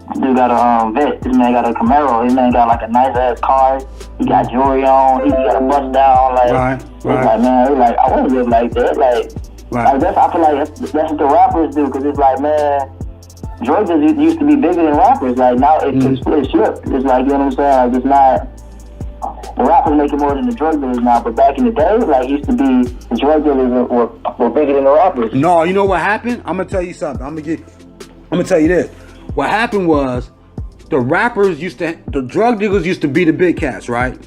[SPEAKER 3] vet. This man got a Camaro. This man got like a nice ass car. He got jewelry on. He got a bust down. Like, it's like, man, it's like, I want to live like that. Like, like I feel like that's what the rappers do. Cause it's like, man, drug dealers used to be bigger than rappers. Like now it's flipped. It's like, you know what I'm saying? Like it's not, the rappers making more than the drug dealers now. But back in the day, like it used to be the drug dealers were bigger than the rappers.
[SPEAKER 4] No, you know what happened? I'm gonna tell you something. I'm gonna tell you this. What happened was the drug dealers used to be the big cats, right?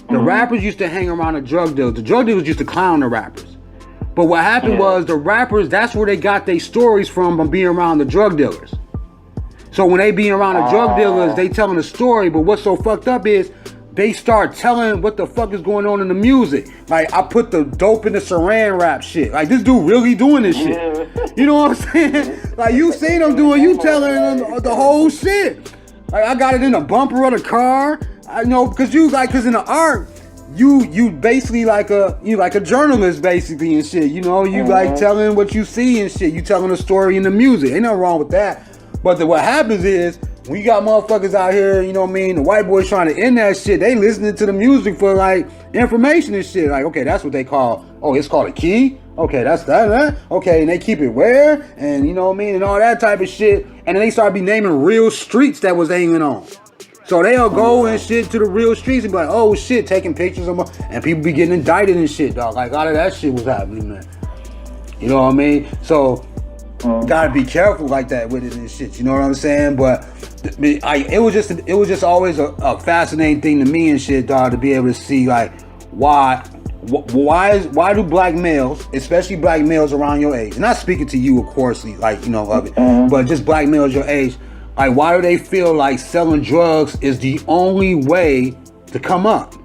[SPEAKER 4] The rappers used to hang around the drug dealers. The drug dealers used to clown the rappers. But what happened was the rappers, that's where they got their stories from being around the drug dealers. So when they being around the drug dealers, they telling a story, but what's so fucked up is they start telling what the fuck is going on in the music. Like, I put the dope in the saran wrap shit. Like, this dude really doing this shit. You know what I'm saying? Like, you seen him doing, you telling them the whole shit. Like, I got it in the bumper of the car. I know, cause in the art, you basically like a journalist basically and shit. You know, you like telling what you see and shit. You telling a story in the music. Ain't nothing wrong with that. But what happens is, when you got motherfuckers out here, you know what I mean, the white boys trying to end that shit, they listening to the music for like information and shit. Like, okay, that's what they call, it's called a key? Okay, that's that. Okay, and they keep it where? And you know what I mean? And all that type of shit. And then they start be naming real streets that was hanging on. So they'll go and shit to the real streets and be like, oh shit, taking pictures of them. And people be getting indicted and shit, dog. Like, all of that shit was happening, man. You know what I mean? So, gotta be careful like that with it and shit. You know what I'm saying? But it was just always a fascinating thing to me and shit, dog, to be able to see like why do black males, especially black males around your age, not speaking to you, of course, like you know of it, but just black males your age, like why do they feel like selling drugs is the only way to come up?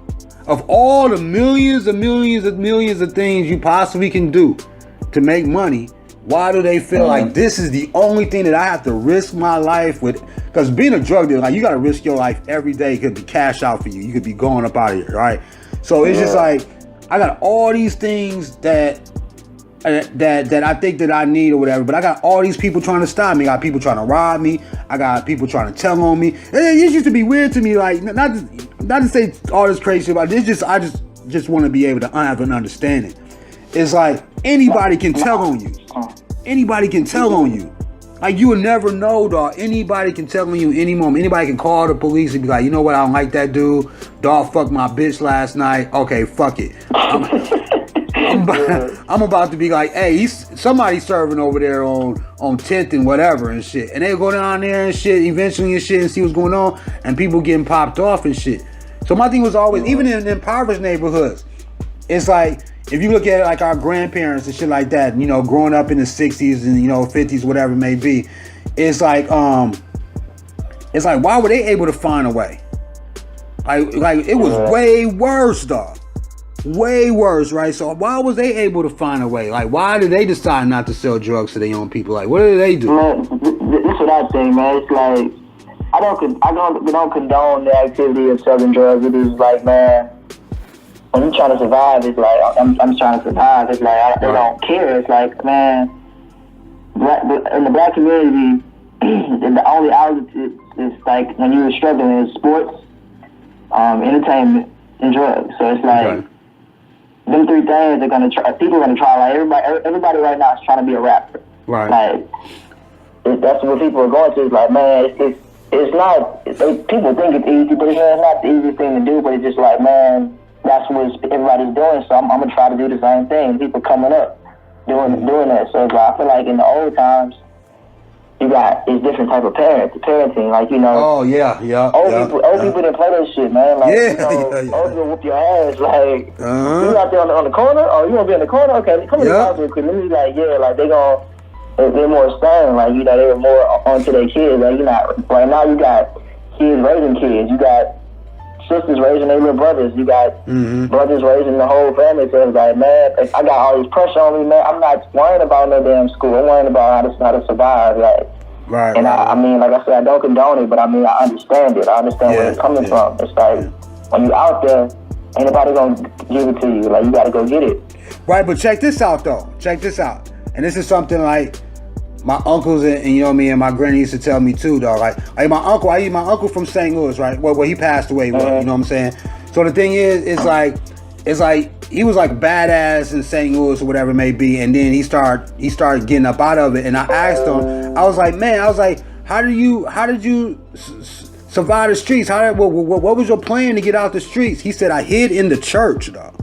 [SPEAKER 4] Of all the millions of things you possibly can do to make money, why do they feel like this is the only thing that I have to risk my life with? Because being a drug dealer, like you got to risk your life every day. It could be cash out for you. You could be going up out of here, right? So it's just like, I got all these things that I think that I need or whatever, but I got all these people trying to stop me. I got people trying to rob me. I got people trying to tell on me. It used to be weird to me, like not to say all this crazy shit, but I just want to be able to have an understanding. It's like anybody can tell on you. Anybody can tell on you. Like you will never know, dog. Anybody can tell on you any moment. Anybody can call the police and be like, you know what? I don't like that dude. Dog fucked my bitch last night. Okay, fuck it. I'm about to be like, hey, somebody serving over there on 10th and whatever and shit. And they'll go down there and shit eventually and shit and see what's going on. And people getting popped off and shit. So my thing was always, even in impoverished neighborhoods, it's like, if you look at it like our grandparents and shit like that, you know, growing up in the 60s and, you know, 50s, whatever it may be, it's like why were they able to find a way? Like it was way worse, dog. Way worse, right? So why was they able to find a way? Like, why did they decide not to sell drugs to their own people? Like, what did they do?
[SPEAKER 3] Man, this is what I think, man. It's like, I don't condone the activity of selling drugs. It is like, man, when you're trying to survive, it's like, I'm trying to survive. It's like, I don't care. It's like, man, in the black community, the only outlet is like, when you were struggling, is sports, entertainment, and drugs. So it's like, them three things are gonna try. People are gonna try. Like everybody right now is trying to be a rapper. Right. Like that's what people are going to. It's like, man, it's not. People think it's easy, but it's not the easiest thing to do. But it's just like, man, that's what everybody's doing. So I'm gonna try to do the same thing. People coming up doing that. So it's like, I feel like in the old times, it's different type of parenting, like, you know.
[SPEAKER 4] Oh yeah.
[SPEAKER 3] Old people didn't play that shit, man. Like, you know, old people whoop your ass, like, you out there on the corner, or you wanna be in the corner? Okay, come in the house real quick. Let me, like, like they're more stern, like, you know, they were more onto their kids. Like, you know, right now you got kids raising kids. You got sisters raising their little brothers. You got brothers raising the whole family. So it's like, man, if I got all this pressure on me, man, I'm not worrying about no damn school. I'm worrying about how to survive. Like,
[SPEAKER 4] Right.
[SPEAKER 3] and I mean, like I said, I don't condone it, but I mean, I understand it. I understand where it's coming from. It's like, when you out there, ain't nobody gonna give it to you. Like, you gotta go get it.
[SPEAKER 4] Right, but check this out, though. Check this out. And this is something like my uncles and you know what I mean, and my granny used to tell me too, dog. Like my uncle from St. Louis, right? Well, he passed away, you know what I'm saying? So the thing is, it's like he was like badass in St. Louis or whatever it may be, and then he started getting up out of it. And I asked him, I was like, how did you survive the streets? What was your plan to get out the streets? He said, I hid in the church, dog.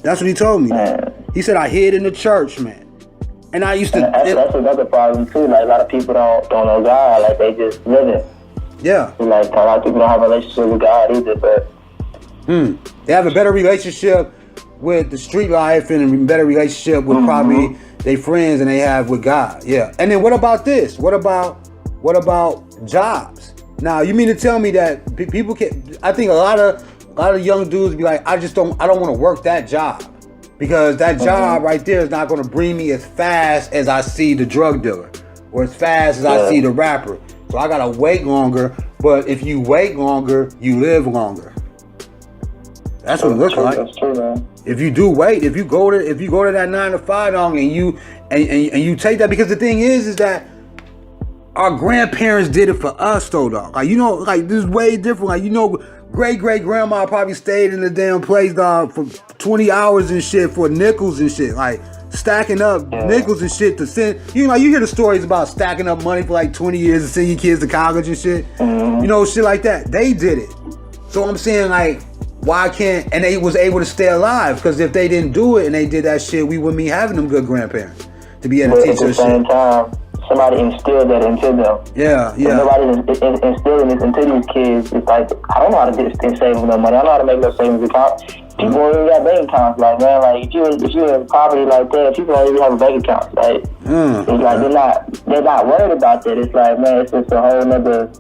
[SPEAKER 4] That's what he told me. He said, I hid in the church, man. And I used to.
[SPEAKER 3] That's another problem too. Like, a lot of people don't know God. Like, they just live it.
[SPEAKER 4] Yeah.
[SPEAKER 3] Like, a lot of people don't have a relationship with God either. But
[SPEAKER 4] they have a better relationship with the street life and a better relationship with probably their friends than they have with God. Yeah. And then what about this? What about jobs? Now, you mean to tell me that people can? I think a lot of young dudes be like, I don't want to work that job. Because that job right there is not going to bring me as fast as I see the drug dealer or as fast as I see the rapper. So I got to wait longer. But if you wait longer, you live longer. That's what it looks like.
[SPEAKER 3] That's true, man.
[SPEAKER 4] If you do wait, if you go to that 9 to 5 dog, and you take that, because the thing is that our grandparents did it for us though, dog. Like, you know, like, this is way different. Like, you know, great-great-grandma probably stayed in the damn place, dog, for 20 hours and shit for nickels and shit. Like, stacking up nickels and shit to send. You know, you hear the stories about stacking up money for like 20 years to send your kids to college and shit. You know, shit like that. They did it. So I'm saying, like, why can't, and they was able to stay alive, because if they didn't do it and they did that shit, we wouldn't be having them good grandparents to be able to teach us shit.
[SPEAKER 3] At the same time, somebody instilled that into them.
[SPEAKER 4] Yeah.
[SPEAKER 3] If nobody instilling this into these kids, it's like, I don't know how to save no money. I don't know how to make no savings account. People don't even got bank accounts. Like, man, like, if you're in poverty like that, people don't even have a bank account. Like, it's like they're not worried about that. It's like, man, it's just a whole nother.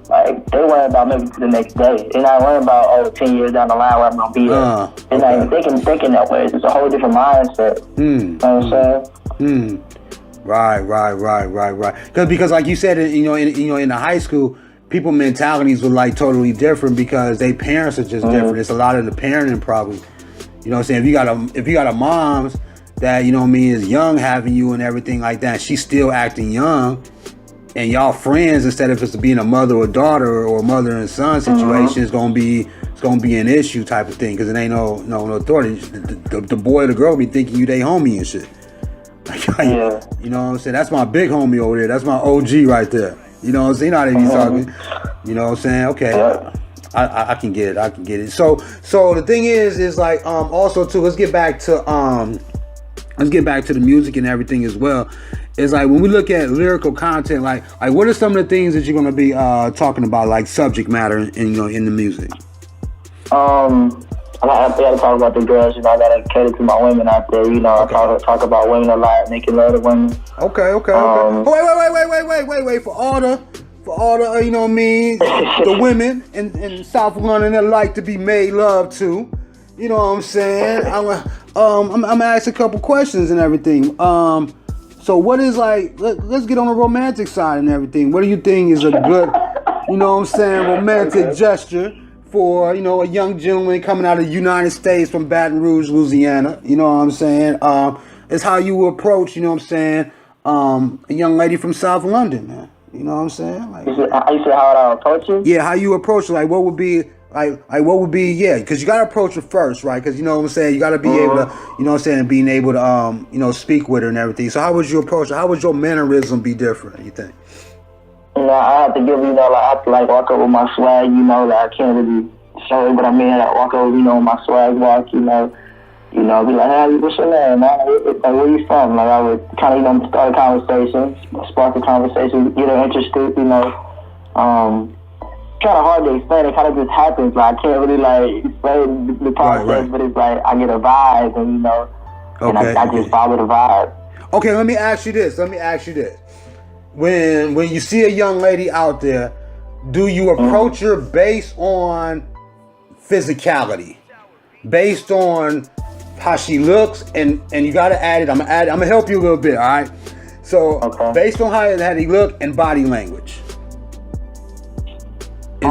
[SPEAKER 3] Like, they worry about maybe to the next day. They're not worrying about 10 years down the line where I'm gonna be at. They're not even thinking that way. It's just a whole different mindset. You know what I'm saying?
[SPEAKER 4] Right. Because like you said, in the high school, people mentalities were like totally different because their parents are just different. It's a lot of the parenting probably. You know what I'm saying? If you got a mom's that, you know what I mean, is young having you and everything like that, she's still acting young, and y'all friends, instead of just being a mother or daughter or mother and son situation, it's gonna be an issue type of thing, because it ain't no authority. The boy or the girl be thinking you they homie and shit. You know what I'm saying? That's my big homie over there. That's my OG right there. You know what I'm saying? You know how they be talking. You know what I'm saying? Okay. I can get it. So the thing is like, also too, let's get back to the music and everything as well. It's like, when we look at lyrical content, like what are some of the things that you're gonna be talking about, like subject matter in the music?
[SPEAKER 3] I gotta talk about the girls. You know, I gotta cater to my women out there. You know, I talk about women a lot, making love to women.
[SPEAKER 4] Okay. Wait. For all the you know what I mean, the women in South London that like to be made love to. You know what I'm saying? I'm gonna ask a couple questions and everything. So what is, like, let's get on the romantic side and everything. What do you think is a good, you know what I'm saying, romantic gesture for, you know, a young gentleman coming out of the United States from Baton Rouge, Louisiana? You know what I'm saying? It's how you approach, you know what I'm saying, a young lady from South London, man. You know what I'm saying? Like,
[SPEAKER 3] you said how I approach you?
[SPEAKER 4] Yeah, how you approach it. Like, what would be, because you got to approach her first, right? Because, you know what I'm saying, you got to be able to, you know what I'm saying, being able to, speak with her and everything. So how would you approach her? How would your mannerism be different, you think?
[SPEAKER 3] You know, I have to give, you know, like, I have to, like, walk up with my swag, you know, like, I can't really show it, but I mean, I walk over, you know, with my swag walk, you know, be like, hey, what's your name, man? Like, where you from? Like, I would kind of, you know, start a conversation, spark a conversation, get her interested, you know. Kind of hard to explain. It kind of just happens. Like, I can't really, like, explain the process, but it's like I get a vibe, and, you know, and I just follow the vibe.
[SPEAKER 4] Okay, let me ask you this. When you see a young lady out there, do you approach her based on physicality, based on how she looks, and you gotta add it. I'm gonna help you a little bit, all right? So based on how he look and body language.
[SPEAKER 3] You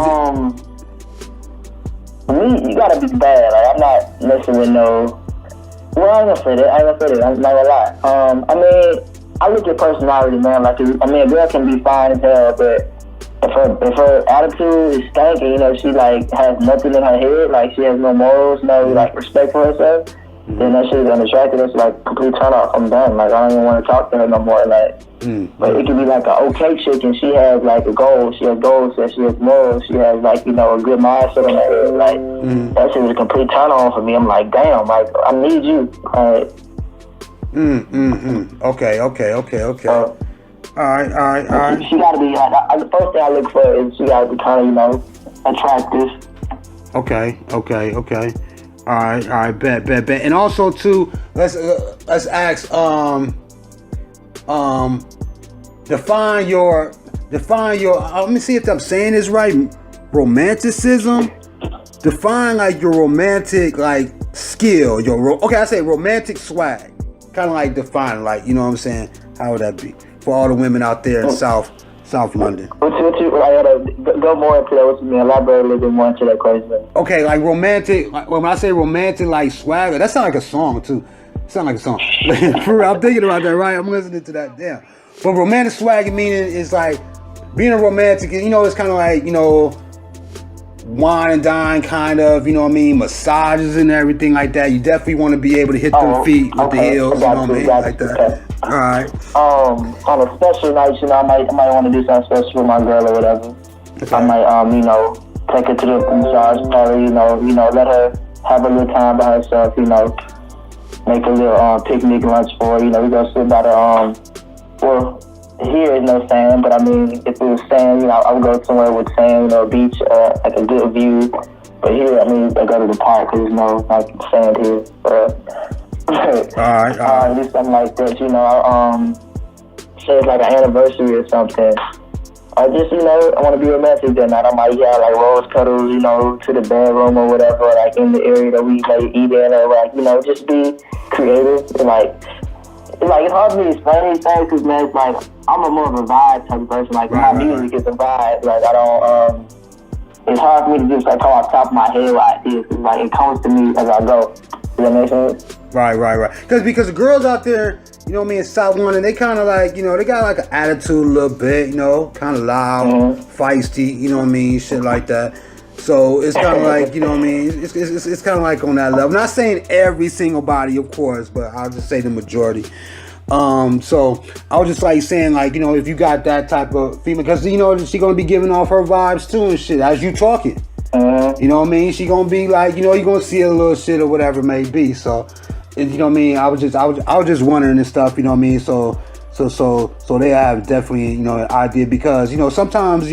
[SPEAKER 3] gotta be bad. Like, I'm not messing with no. Well, I ain't gonna say that. I'm not gonna lie. I mean, I look at personality, man. Like, I mean, a girl can be fine as hell, but if her attitude is stanky, you know, she like has nothing in her head, like she has no morals, no like respect for herself, then that shit is unattractive. It's like complete turn off. I'm done. Like, I don't even want to talk to her no more. Like, but it can be like an okay chick and she has like a goal. She has goals. She has morals. She has like, you know, a good mindset on her head. Like, that shit is a complete turn on for me. I'm like, damn, like, I need you. Like,
[SPEAKER 4] Okay. All right.
[SPEAKER 3] She gotta be. The first thing I look for is she gotta be kind of, you know, attractive.
[SPEAKER 4] Okay. All right. Bet. And also too, let's ask. Define your. Let me see if I'm saying this right. Romanticism. Define like your romantic like skill. I say romantic swag. Kind of like define, like, you know what I'm saying? How would that be for all the women out there in South London?
[SPEAKER 3] What you I gotta go more into that. What you mean? Elaborate a little bit more into that question.
[SPEAKER 4] Okay, like romantic. Like, when I say romantic, like swagger, that sounds like a song too. Sound like a song. For real, I'm thinking about that. Right, I'm listening to that. Damn. But romantic swagger meaning is like being a romantic. You know, it's kind of like, you know, wine and dine kind of, you know what I mean, massages and everything like that. You definitely want to be able to hit them feet with the heels, you know what I mean, like that. Okay. All right.
[SPEAKER 3] On a special night, you know, I might want to do something special with my girl or whatever. Okay. I might, you know, take her to the massage parlor, you know, let her have a little time by herself, you know, make a little picnic lunch for her, you know, we go sit by the here is no sand, but I mean, if it was sand, you know, I would go somewhere with sand, you know, a beach, like a good view. But here, I mean, I go to the park because there's no like sand here. All right. Do something like that, you know. Say it's like an anniversary or something. Or just, you know, I want to be romantic that night. I might have like rose petals, you know, to the bedroom or whatever, like in the area that we may eat in, or like, you know, just be creative and like. It's hard for me to explain these things because, man, it's like, I'm a more of a vibe type of person. Like, my music is a vibe. Like, I don't, it's hard for me to just, like, come off the top of my head like this. It's like, it comes to me as I go. Does that make sense?
[SPEAKER 4] Right. Because the girls out there, you know what I mean, in South London, they kind of like, you know, they got like an attitude a little bit, you know, kind of loud, feisty, you know what I mean, shit like that. So it's kind of like, you know what I mean, it's kind of like on that level. Not saying every single body, of course, but I'll just say the majority. So I was just like saying, like, you know, if you got that type of female, because, you know, she gonna be giving off her vibes too and shit as you talking. You know what I mean? She gonna be like, you know, you gonna see a little shit or whatever it may be. So, you know what I mean? I was just wondering and stuff. You know what I mean? So they have definitely, you know, an idea, because, you know, sometimes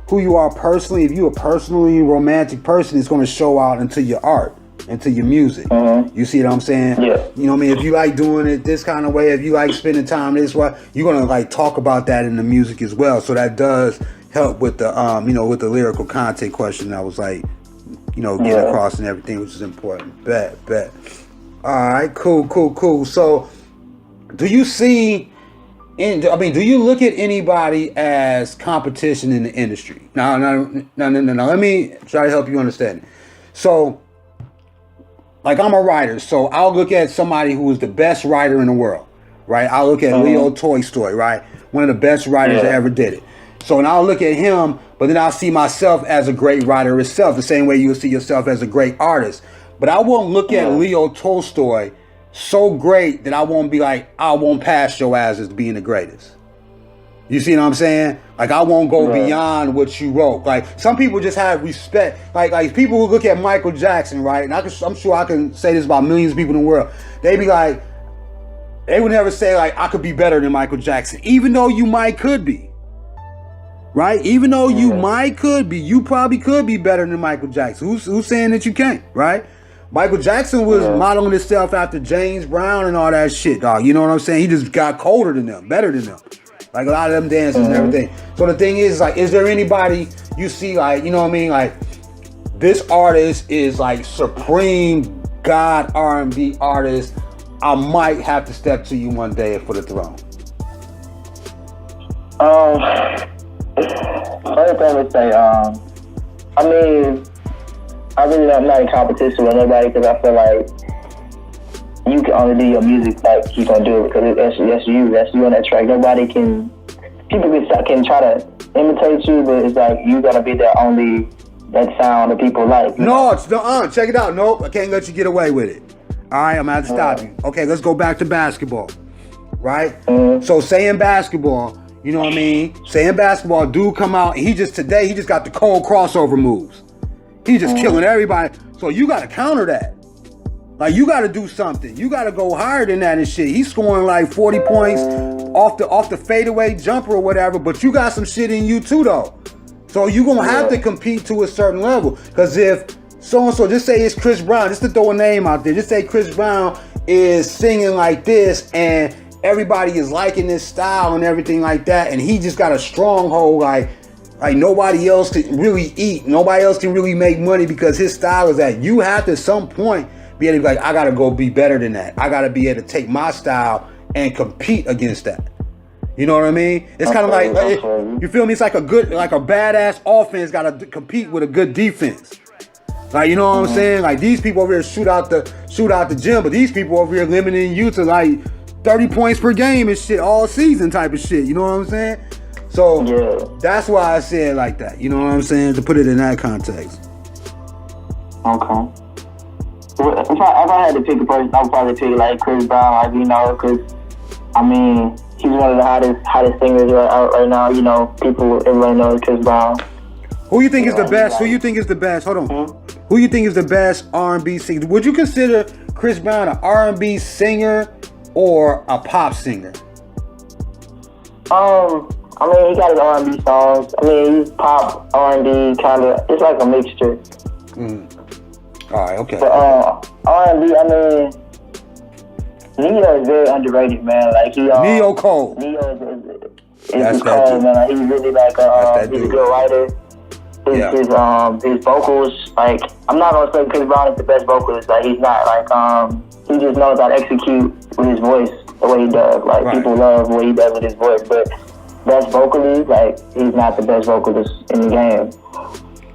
[SPEAKER 4] who you are personally, if you're a personally romantic person, it's going to show out into your art, into your music. You see what I'm saying?
[SPEAKER 3] Yeah.
[SPEAKER 4] You know what I mean? If you like doing it this kind of way, if you like spending time this way, you're going to like talk about that in the music as well. So that does help with the, you know, with the lyrical content question I was like, you know, getting across and everything, which is important. Bet. All right, cool. So do you look at anybody as competition in the industry? No. Let me try to help you understand it. So, like, I'm a writer, so I'll look at somebody who is the best writer in the world, right? I'll look at Leo Tolstoy, right? One of the best writers that ever did it. So, and I'll look at him, but then I'll see myself as a great writer itself, the same way you'll see yourself as a great artist. But I won't look at Leo Tolstoy so great that I won't be like, I won't pass your ass as being the greatest. You see what I'm saying? Like, I won't go beyond what you wrote. Like, some people just have respect. Like people who look at Michael Jackson, right? And I'm sure I can say this about millions of people in the world. They be like, they would never say, like, I could be better than Michael Jackson, even though you might could be. Right? Even though you might could be, you probably could be better than Michael Jackson. Who's saying that you can't, right? Michael Jackson was modeling himself after James Brown and all that shit, dog. You know what I'm saying? He just got colder than them, better than them. Like a lot of them dances and everything. So the thing is, like, is there anybody you see, like, you know what I mean? Like, this artist is like supreme God R&B artist. I might have to step to you one day for the throne.
[SPEAKER 3] First thing I would say, I mean, I really am not in competition with nobody because I feel like you can only do your music like you gonna do it because that's you on that track. Nobody can, people can try to imitate you, but it's like you gotta be the only that sound that people like.
[SPEAKER 4] No, it's check it out. Nope, I can't let you get away with it. All right, I'm gonna have to stop you. Okay, let's go back to basketball, right? So say in basketball, you know what I mean? Say in basketball, dude come out and he just got the cold crossover moves. He's just killing everybody. So you gotta counter that. Like, you gotta do something. You gotta go higher than that and shit. He's scoring like 40 points off the fadeaway jumper or whatever, but you got some shit in you too though. So you gonna have to compete to a certain level. Cause if so-and-so, just say it's Chris Brown, just to throw a name out there, just say Chris Brown is singing like this and everybody is liking this style and everything like that, and he just got a stronghold like nobody else can really eat, nobody else can really make money because his style is that. You have to at some point be able to be like, I gotta go be better than that. I gotta be able to take my style and compete against that. You know what I mean? It's kind of like, you feel me? It's like a badass offense gotta compete with a good defense. Like, you know what I'm saying? Like, these people over here shoot out the gym, but these people over here limiting you to like 30 points per game and shit all season type of shit. You know what I'm saying? So that's why I say it like that. You know what I'm saying? To put it in that context.
[SPEAKER 3] Okay. If I had to pick a person, I would probably pick like Chris Brown, like, you know, because I mean, he's one of the hottest singers right now. You know, everybody knows Chris Brown.
[SPEAKER 4] Who you think is the best? Who you think is the best? Hold on. Who you think is the best R&B singer? Would you consider Chris Brown an R&B singer or a pop singer?
[SPEAKER 3] I mean, he got his R&B songs. I mean, he's pop, R&B, kind of. It's like a mixture.
[SPEAKER 4] All right, okay.
[SPEAKER 3] But R&B, I mean, Neo is very underrated, man. Like,
[SPEAKER 4] Neo Cole.
[SPEAKER 3] Neo is cold, man. Like, he's really like he's a good writer. His vocals, like, I'm not gonna say Chris Brown is the best vocalist. Like, he's not. Like, he just knows how to execute with his voice the way he does. Like, people love what he does with his voice, but best vocalist, like, he's not the best vocalist in the game.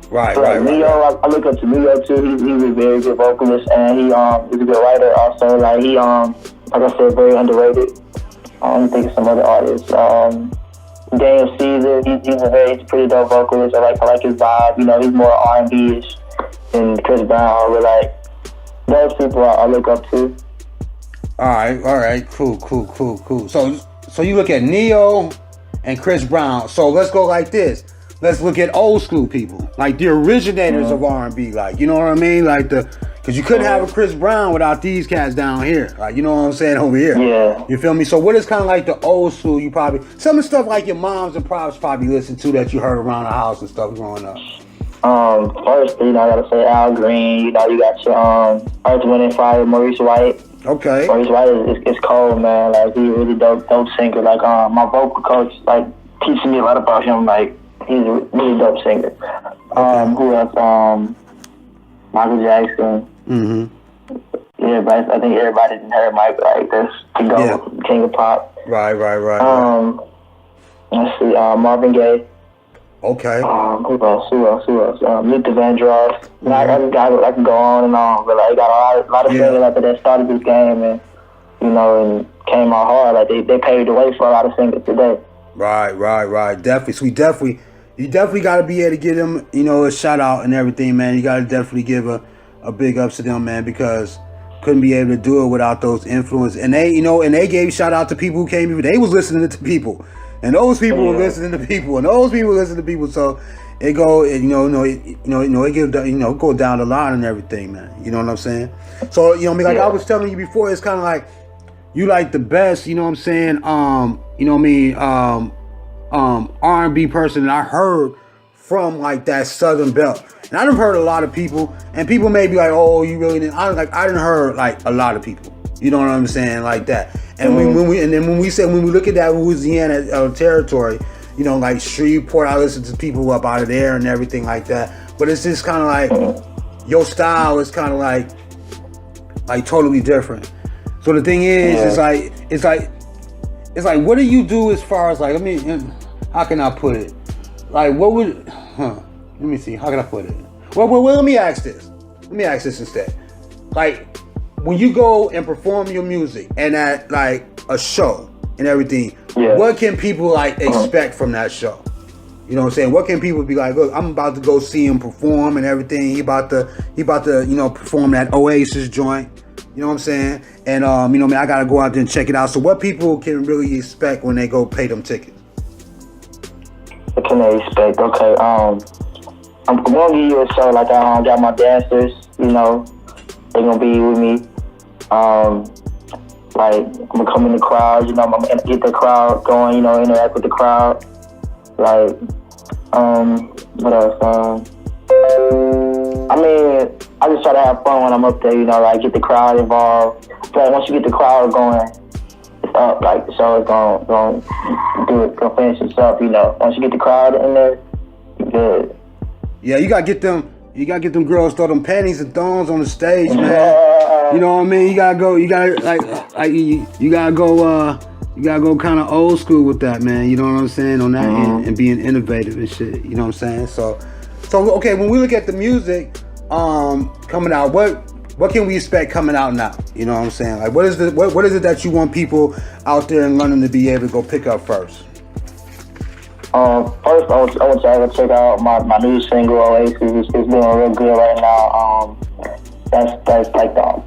[SPEAKER 4] Right.
[SPEAKER 3] Neo, I look up to Neo too. He's a very good vocalist, and he's a good writer also. Like, he like I said, very underrated. I think of some other artists. Daniel Caesar, he's a pretty dope vocalist. I like his vibe. You know, he's more R&B-ish than Chris Brown. But like, those people I look up to.
[SPEAKER 4] All right, cool. So you look at Neo and Chris Brown. So let's go like this. Let's look at old school people, like the originators of R&B. Like, you know what I mean? Like because you couldn't have a Chris Brown without these cats down here. Like, you know what I'm saying, over here.
[SPEAKER 3] Yeah.
[SPEAKER 4] You feel me? So what is kind of like the old school? You probably some of the stuff like your moms and pops probably listen to that you heard around the house and stuff growing up.
[SPEAKER 3] First, you know, I gotta say Al Green. You know, you got your Earth, Wind and Fire, Maurice White.
[SPEAKER 4] Okay.
[SPEAKER 3] Maurice White is cold, man. Like, he's a really dope singer. Like, my vocal coach, like, teaches me a lot about him. Like, he's a really dope singer. Who else? Michael Jackson. Yeah, but I think everybody didn't hear Mike. Like, that's the king of pop.
[SPEAKER 4] Right.
[SPEAKER 3] Let's see, Marvin Gaye.
[SPEAKER 4] Okay.
[SPEAKER 3] Who else? Luther Vandross. I can go on and on, but like, got a lot of singers out there that started this game and, you know, and came out hard. Like, they paved the way for a lot of singers today.
[SPEAKER 4] Right. Definitely. So you definitely got to be able to give them, you know, a shout out and everything, man. You got to definitely give a big ups to them, man, because couldn't be able to do it without those influences. And they, you know, and they gave shout out to people who came. They was listening to people, and those people were listening to people, and those people listening to people. So it go, it go down the line and everything, man. You know what I'm saying? So, you know what I mean? Like I was telling you before, it's kind of like you like the best. You know what I'm saying? You know what I mean? R&B person that I heard from like that Southern Belt. And I done heard a lot of people, and people may be like, "Oh, you really didn't." I done heard like a lot of people. You know what I'm saying? Like that. And when we look at that Louisiana territory, you know, like Shreveport, I listen to people up out of there and everything like that. But it's just kind of like your style is kind of like totally different. So the thing is, it's like, what do you do as far as like, I mean, how can I put it? Like, what would, let me see, how can I put it? Well, let me ask this. Let me ask this instead. Like, when you go and perform your music and at like a show and everything, what can people like expect from that show? You know what I'm saying? What can people be like, look, I'm about to go see him perform and everything. He about to, you know, perform that Oasis joint. You know what I'm saying? And, you know, man, I got to go out there and check it out. So what people can really expect when they go pay them tickets?
[SPEAKER 3] What can they expect? Okay, I'm going to give you a show. Like, I got my dancers, you know, they're going to be with me. Like, I'm going to come in the crowd, you know, I'm going to get the crowd going, you know, interact with the crowd. Like, what else? I mean, I just try to have fun when I'm up there, you know, like get the crowd involved. But once you get the crowd going, it's up. Like the show is going to finish itself, you know. Once you get the crowd in there, you're good.
[SPEAKER 4] Yeah, you gotta get them girls throw them panties and thongs on the stage, man. You know what I mean? You gotta go kind of old school with that, man. You know what I'm saying? On that end, and being innovative and shit. You know what I'm saying? So okay, when we look at the music coming out, what can we expect coming out now? You know what I'm saying? Like, what is it that you want people out there in London to be able to go pick up first?
[SPEAKER 3] First, I want y'all to check out my new single, Oasis. It's doing real good right now. That's like the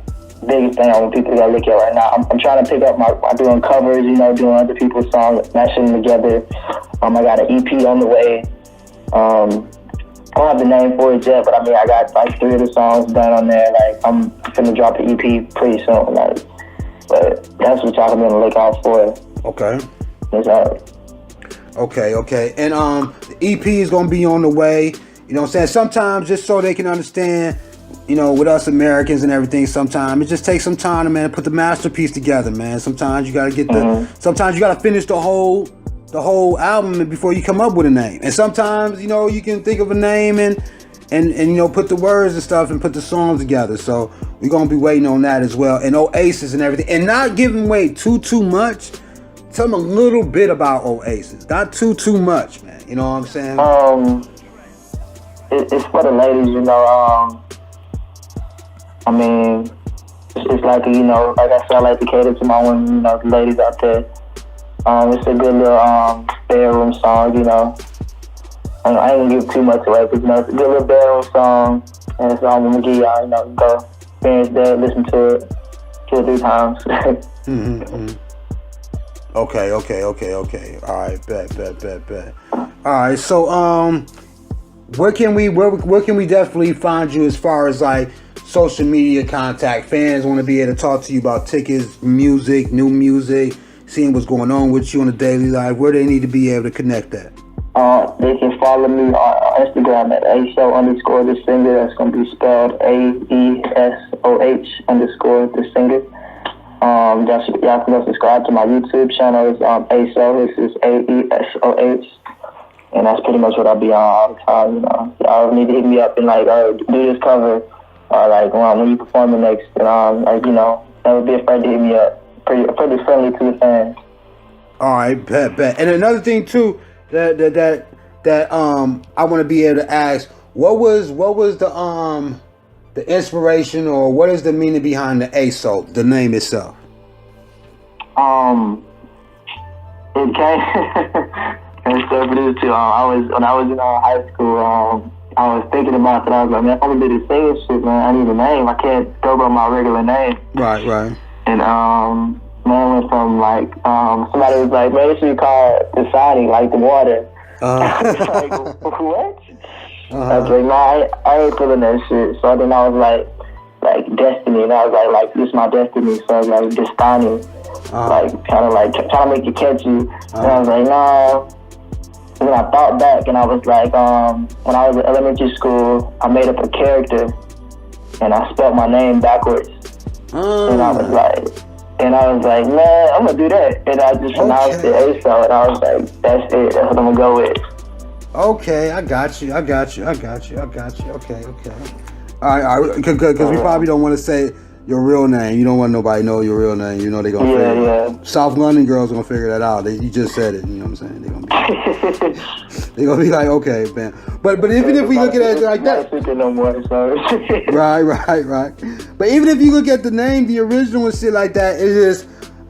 [SPEAKER 3] biggest thing I want people to look at right now. I'm trying to pick up I'm doing covers, you know, doing other people's songs, mashing them together. I got an EP on the way. I don't have the name for it yet, but I mean, I got like 3 of the songs done on there. Like, I'm gonna drop the EP pretty soon. Like, but that's what y'all can be on the lookout for.
[SPEAKER 4] Okay.
[SPEAKER 3] It's out.
[SPEAKER 4] Okay. And the EP is gonna be on the way. You know what I'm saying? Sometimes, just so they can understand, you know, with us Americans and everything, sometimes it just takes some time to, man, put the masterpiece together, man. Sometimes you gotta get sometimes you gotta finish the whole album before you come up with a name. And sometimes, you know, you can think of a name and you know, put the words and stuff and put the songs together. So we're gonna be waiting on that as well. And Oasis and everything. And not giving away too much. Tell them a little bit about Oasis. Not too much, man. You know what I'm saying?
[SPEAKER 3] It's for the ladies, you know. I mean, it's like, you know, like I said, I like to cater to my women, you know, the ladies out there. It's a good little bedroom song, you know. I ain't gonna give too much away, because, you know, it's a good little bedroom song, and it's all I'm gonna give y'all, you know, go experience that, listen to it 2 or 3 times.
[SPEAKER 4] Okay. All right, bet. All right, so where can we definitely find you as far as like social media contact? Fans want to be able to talk to you about tickets, music, new music, seeing what's going on with you on a daily life. Where they need to be able to connect that?
[SPEAKER 3] They can follow me on Instagram at AESOH_ the singer. That's going to be spelled AESOH_ the singer. Y'all can go subscribe to my YouTube channel. It's AESOH. This is AESOH. And that's pretty much what I'll be on all the time, you know. Y'all need to hit me up and like, do this cover, or like when you performing next, and like, you know, never be afraid to hit me up. Pretty friendly to the fans.
[SPEAKER 4] All right, bet. And another thing too that I want to be able to ask, what was the inspiration, or what is the meaning behind the AESOH, the name itself?
[SPEAKER 3] It came. And so for this too, when I was in high school, I was thinking about it. I was like, man, if I'm gonna do this singing shit, man, I need a name. I can't go by my regular name.
[SPEAKER 4] Right.
[SPEAKER 3] And man, went from like somebody was like, man, this should be called the Sonic, like the water. I was like, what? I was like, nah, I ain't feeling that shit. So then I was like Destiny, and I was like this is my destiny. So I was like Destiny, like kind of trying to make it catchy. And I was like, nah. And then I thought back, and I was like, when I was in elementary school, I made up a character, and I spelled my name backwards. And I was like, man, I'm gonna do that. And I just announced it AESOH, and I was like, that's it. That's what I'm gonna go with.
[SPEAKER 4] Okay, I got you. Okay. All right. Because we probably don't want to say your real name. You don't want nobody to know your real name. You know they gonna figure it out. South London girls gonna figure that out. You just said it. You know what I'm saying? They gonna be like, okay, man. But even if we look at it like that,
[SPEAKER 3] no more, so.
[SPEAKER 4] right. But even if you look at the name, the original and shit like that, it is.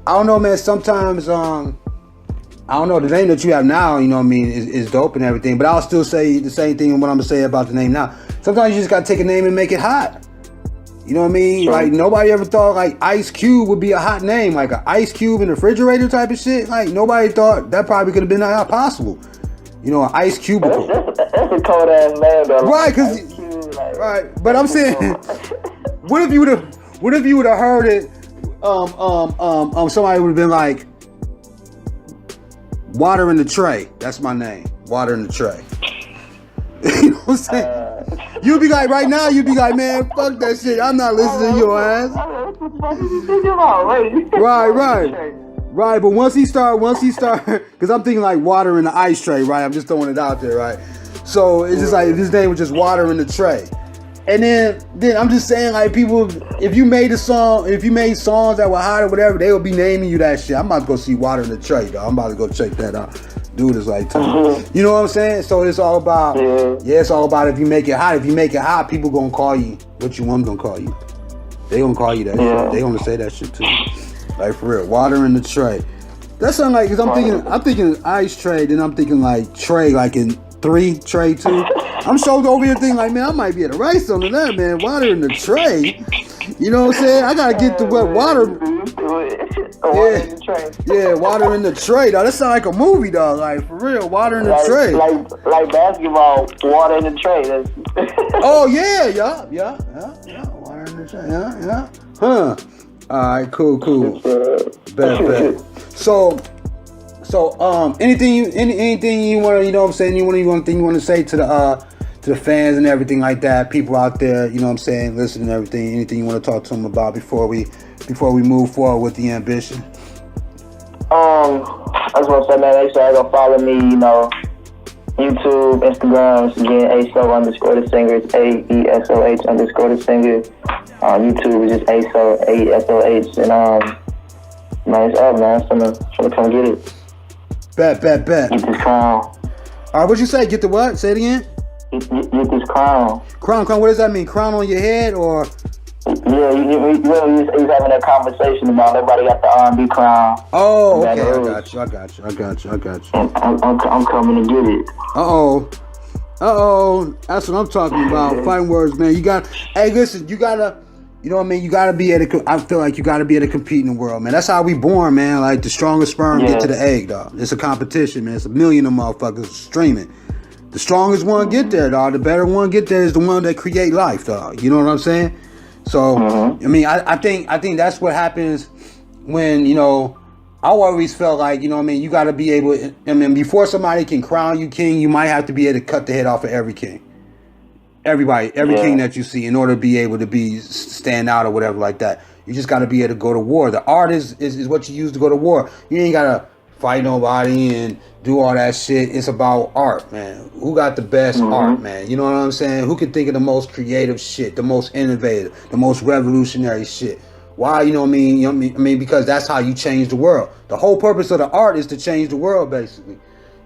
[SPEAKER 4] I don't know, man. Sometimes I don't know, the name that you have now, you know what I mean, is dope and everything. But I'll still say the same thing what I'm gonna say about the name now. Sometimes you just gotta take a name and make it hot. You know what I mean? Sure. Like nobody ever thought like Ice Cube would be a hot name, like an ice cube in the refrigerator type of shit. Like nobody thought that probably could have been possible. You know, an ice cubicle.
[SPEAKER 3] That's a cold ass name, though.
[SPEAKER 4] Right, cause right. But I'm saying, what if you would have heard it? Somebody would have been like, Water in the Tray. That's my name. Water in the Tray. You know what I'm saying? You'd be like, right now, you'd be like, man, fuck that shit. I'm not listening to your ass. Right. But once he start, because I'm thinking like water in the ice tray, right? I'm just throwing it out there, right? So it's just like, if his name was just Water in the Tray. And then I'm just saying, like, people, if you made songs that were hot or whatever, they would be naming you that shit. I'm about to go see Water in the Tray, dog. I'm about to go check that out. Dude is like, you know what I'm saying? So it's all about, it's all about if you make it hot. If you make it hot, people gonna call you what you want them to call you. They gonna call you that shit. They gonna say that shit too. Like, for real, Water in the Tray. That sounds like, because I'm thinking ice tray, then I'm thinking like tray, like in 3, tray 2. I'm so over here thinking like, man, I might be able to write something to that, man. Water in the tray. You know what I'm saying? I gotta get the wet water.
[SPEAKER 3] Water in the Tray.
[SPEAKER 4] Yeah, Water in the Tray, dog. That sound like a movie, dog. Like, for real, Water in the Tray.
[SPEAKER 3] Like basketball, Water in the Tray.
[SPEAKER 4] Oh yeah. Water in the Tray. Yeah. Huh. All right, cool. Bet. So, anything you want to, you know what I'm saying? Anything you want to say to the fans and everything like that, people out there, you know what I'm saying, listening and everything, anything you want to talk to them about before we move forward with the ambition?
[SPEAKER 3] I just want to say, man, make sure you go follow me, you know, YouTube, Instagram, again, AESOH _ the singer, it's AESOH _ the singer. YouTube is just AESOH, AESOH, and man, it's up, man. I'm gonna come get it.
[SPEAKER 4] Bet.
[SPEAKER 3] Get this crown.
[SPEAKER 4] All right, what'd you say? Get the what? Say it again.
[SPEAKER 3] Get this crown.
[SPEAKER 4] Crown. What does that mean? Crown on your head, or?
[SPEAKER 3] Yeah, he was having that conversation about everybody got the R&B crown.
[SPEAKER 4] Oh, okay. I got you.
[SPEAKER 3] And I'm coming to get it.
[SPEAKER 4] Uh-oh. That's what I'm talking about. Fighting words, man. Listen, you gotta, you know what I mean? You gotta be I feel like you gotta be able to compete in the world, man. That's how we born, man. Like, the strongest sperm get to the egg, dog. It's a competition, man. It's 1 million of motherfuckers streaming. The strongest one get there, dog. The better one get there is the one that create life, dog. You know what I'm saying? So, I mean, I think that's what happens when, you know, I always felt like, you know what I mean, you got to be able, I mean, before somebody can crown you king, you might have to be able to cut the head off of every king. Every king that you see, in order to be able to stand out or whatever like that. You just got to be able to go to war. The art is what you use to go to war. You ain't got to fight nobody and do all that shit. It's about art, man. Who got the best art, man? You know what I'm saying? Who can think of the most creative shit, the most innovative, the most revolutionary shit? Why, you know what I mean? I mean, because that's how you change the world. The whole purpose of the art is to change the world, basically.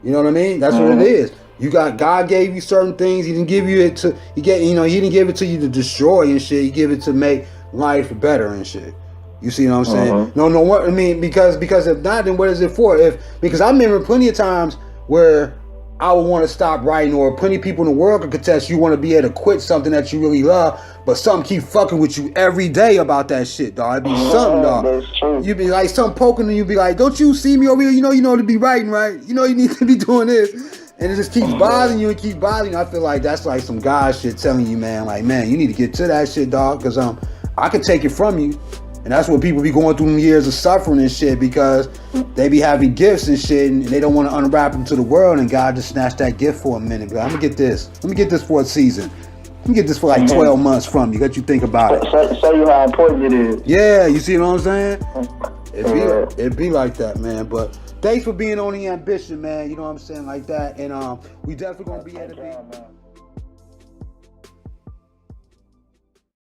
[SPEAKER 4] You know what I mean? That's what it is. God gave you certain things. He didn't give you it to, he didn't give it to you to destroy and shit. He gave it to make life better and shit. You see what I'm saying? No, what I mean, because if not, then what is it for? Because I remember plenty of times where I would want to stop writing, or plenty of people in the world could contest, you want to be able to quit something that you really love, but something keep fucking with you every day about that shit, dog. It'd be something, dog. You'd be like, something poking, and you'd be like, don't you see me over here? You know to be writing, right? You know you need to be doing this. And it just keeps bothering you and keeps bothering you. I feel like that's like some God shit telling you, man, like, man, you need to get to that shit, dog, because I could take it from you. And that's what people be going through years of suffering and shit, because they be having gifts and shit, and they don't want to unwrap them to the world, and God just snatched that gift for a minute. But I'm gonna get this. Let me get this for a season. Let me get this for like 12 months from you. Let you think about it.
[SPEAKER 3] Show you how important it is.
[SPEAKER 4] Yeah, you see what I'm saying? It'd be like that, man. But thanks for being on the ambition, man. You know what I'm saying, like that. And we definitely gonna be at it.